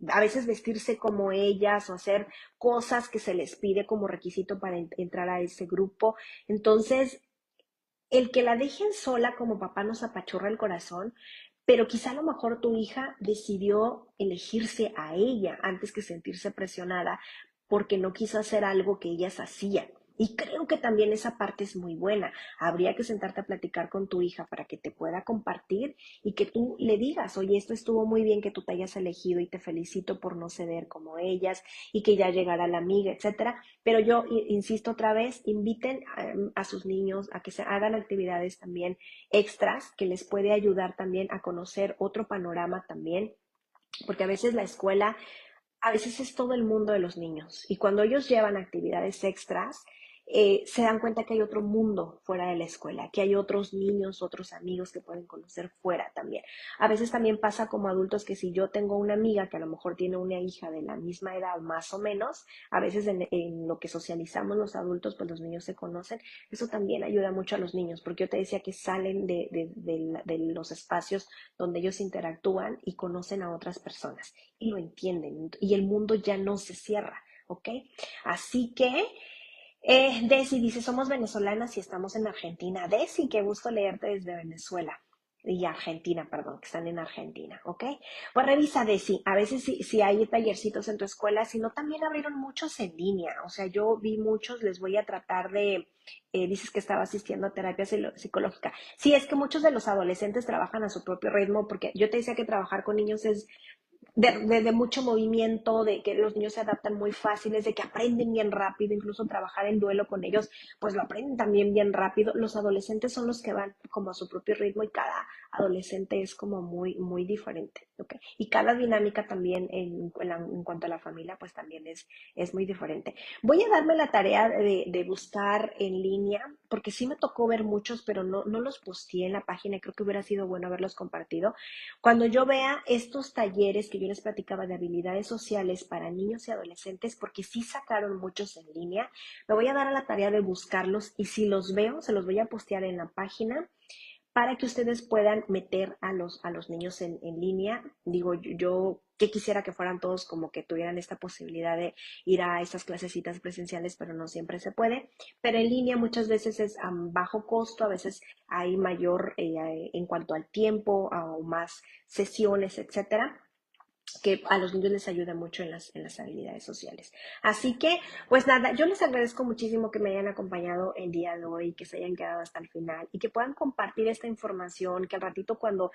Speaker 1: a veces vestirse como ellas o hacer cosas que se les pide como requisito para entrar a ese grupo. Entonces, el que la dejen sola como papá nos apachurra el corazón, pero quizá a lo mejor tu hija decidió elegirse a ella antes que sentirse presionada porque no quiso hacer algo que ellas hacían. Y creo que también esa parte es muy buena. Habría que sentarte a platicar con tu hija para que te pueda compartir y que tú le digas, oye, esto estuvo muy bien que tú te hayas elegido y te felicito por no ceder como ellas y que ya llegara la amiga, etcétera. Pero yo insisto otra vez, inviten a sus niños a que se hagan actividades también extras que les puede ayudar también a conocer otro panorama también, porque a veces la escuela a veces es todo el mundo de los niños y cuando ellos llevan actividades extras, se dan cuenta que hay otro mundo fuera de la escuela, que hay otros niños, otros amigos que pueden conocer fuera también. A veces también pasa como adultos que si yo tengo una amiga que a lo mejor tiene una hija de la misma edad más o menos, a veces en lo que socializamos los adultos, pues los niños se conocen, eso también ayuda mucho a los niños, porque yo te decía que salen de los espacios donde ellos interactúan y conocen a otras personas y lo entienden y el mundo ya no se cierra, ¿ok? Así que, Desi dice, somos venezolanas y estamos en Argentina. Desi, qué gusto leerte desde Venezuela. Y Argentina, perdón, que están en Argentina, ¿ok? Pues revisa, Desi, a veces si hay tallercitos en tu escuela, si no, también abrieron muchos en línea, o sea, yo vi muchos, les voy a tratar de, dices que estaba asistiendo a terapia psicológica. Sí, es que muchos de los adolescentes trabajan a su propio ritmo, porque yo te decía que trabajar con niños es de mucho movimiento, de que los niños se adaptan muy fáciles, de que aprenden bien rápido, incluso trabajar en duelo con ellos, pues lo aprenden también bien rápido. Los adolescentes son los que van como a su propio ritmo y cada adolescente es como muy, muy diferente, ¿ok? Y cada dinámica también en cuanto a la familia, pues también es muy diferente. Voy a darme la tarea de buscar en línea, porque sí me tocó ver muchos, pero no los posteé en la página y creo que hubiera sido bueno haberlos compartido. Cuando yo vea estos talleres que yo les platicaba de habilidades sociales para niños y adolescentes, porque sí sacaron muchos en línea, me voy a dar a la tarea de buscarlos y si los veo, se los voy a postear en la página para que ustedes puedan meter a los niños en línea. Digo, yo que quisiera que fueran todos como que tuvieran esta posibilidad de ir a esas clasecitas presenciales, pero no siempre se puede. Pero en línea muchas veces es a bajo costo, a veces hay mayor en cuanto al tiempo o más sesiones, etcétera, que a los niños les ayuda mucho en las habilidades sociales. Así que, pues nada, yo les agradezco muchísimo que me hayan acompañado el día de hoy, que se hayan quedado hasta el final y que puedan compartir esta información, que al ratito cuando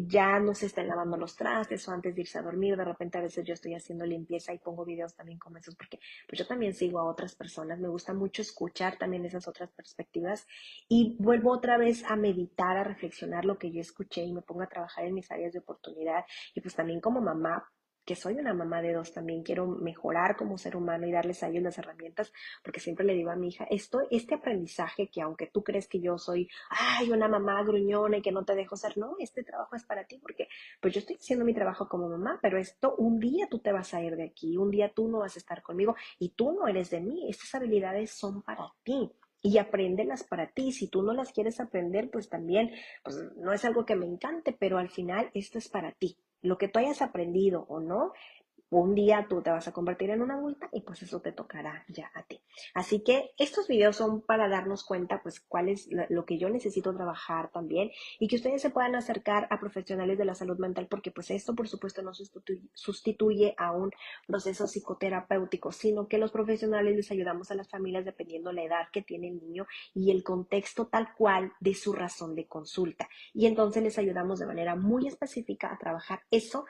Speaker 1: ya no se estén lavando los trastes o antes de irse a dormir, de repente a veces yo estoy haciendo limpieza y pongo videos también como esos, porque pues yo también sigo a otras personas, me gusta mucho escuchar también esas otras perspectivas y vuelvo otra vez a meditar, a reflexionar lo que yo escuché y me pongo a trabajar en mis áreas de oportunidad y pues también como mamá, que soy una mamá de dos, también quiero mejorar como ser humano y darles a ellos las herramientas, porque siempre le digo a mi hija, este aprendizaje que aunque tú crees que yo soy, ay, una mamá gruñona y que no te dejo ser, no, este trabajo es para ti, porque pues yo estoy haciendo mi trabajo como mamá, pero esto un día tú te vas a ir de aquí, un día tú no vas a estar conmigo y tú no eres de mí, estas habilidades son para ti. Y apréndelas para ti. Si tú no las quieres aprender, pues también, pues no es algo que me encante, pero al final esto es para ti. Lo que tú hayas aprendido o no, un día tú te vas a convertir en una adulta y pues eso te tocará ya a ti. Así que estos videos son para darnos cuenta pues cuál es lo que yo necesito trabajar también y que ustedes se puedan acercar a profesionales de la salud mental porque pues esto por supuesto no sustituye a un proceso psicoterapéutico, sino que los profesionales les ayudamos a las familias dependiendo la edad que tiene el niño y el contexto tal cual de su razón de consulta. Y entonces les ayudamos de manera muy específica a trabajar eso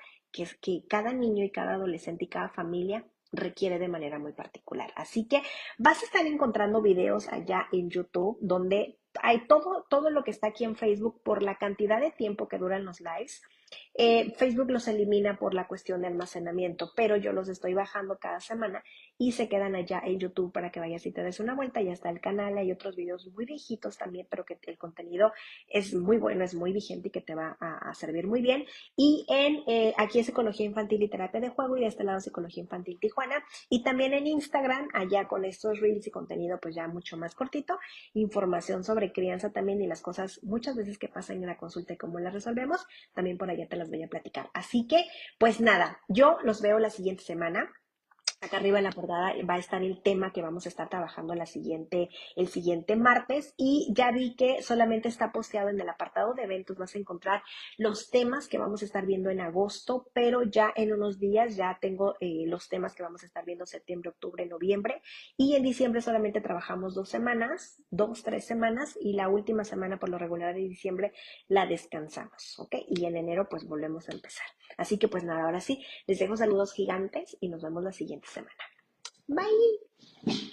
Speaker 1: que cada niño y cada adolescente y cada familia requiere de manera muy particular. Así que vas a estar encontrando videos allá en YouTube donde hay todo lo que está aquí en Facebook por la cantidad de tiempo que duran los lives. Facebook los elimina por la cuestión de almacenamiento, pero yo los estoy bajando cada semana y se quedan allá en YouTube para que vayas y te des una vuelta. Ya está el canal, hay otros videos muy viejitos también, pero que el contenido es muy bueno, es muy vigente y que te va a servir muy bien. Y aquí es Psicología Infantil y Terapia de Juego, y de este lado Psicología Infantil Tijuana. Y también en Instagram, allá con estos reels y contenido pues ya mucho más cortito, información sobre crianza también y las cosas muchas veces que pasan en la consulta y cómo las resolvemos, también por allá te las voy a platicar. Así que, pues nada, yo los veo la siguiente semana. Acá arriba en la portada va a estar el tema que vamos a estar trabajando el siguiente martes, y ya vi que solamente está posteado en el apartado de eventos. Vas a encontrar los temas que vamos a estar viendo en agosto, pero ya en unos días ya tengo los temas que vamos a estar viendo septiembre, octubre, noviembre, y en diciembre solamente trabajamos 2 semanas, 3 semanas, y la última semana por lo regular de diciembre la descansamos, ¿ok? Y en enero pues volvemos a empezar. Así que pues nada, ahora sí, les dejo saludos gigantes y nos vemos la siguiente semana. Bye.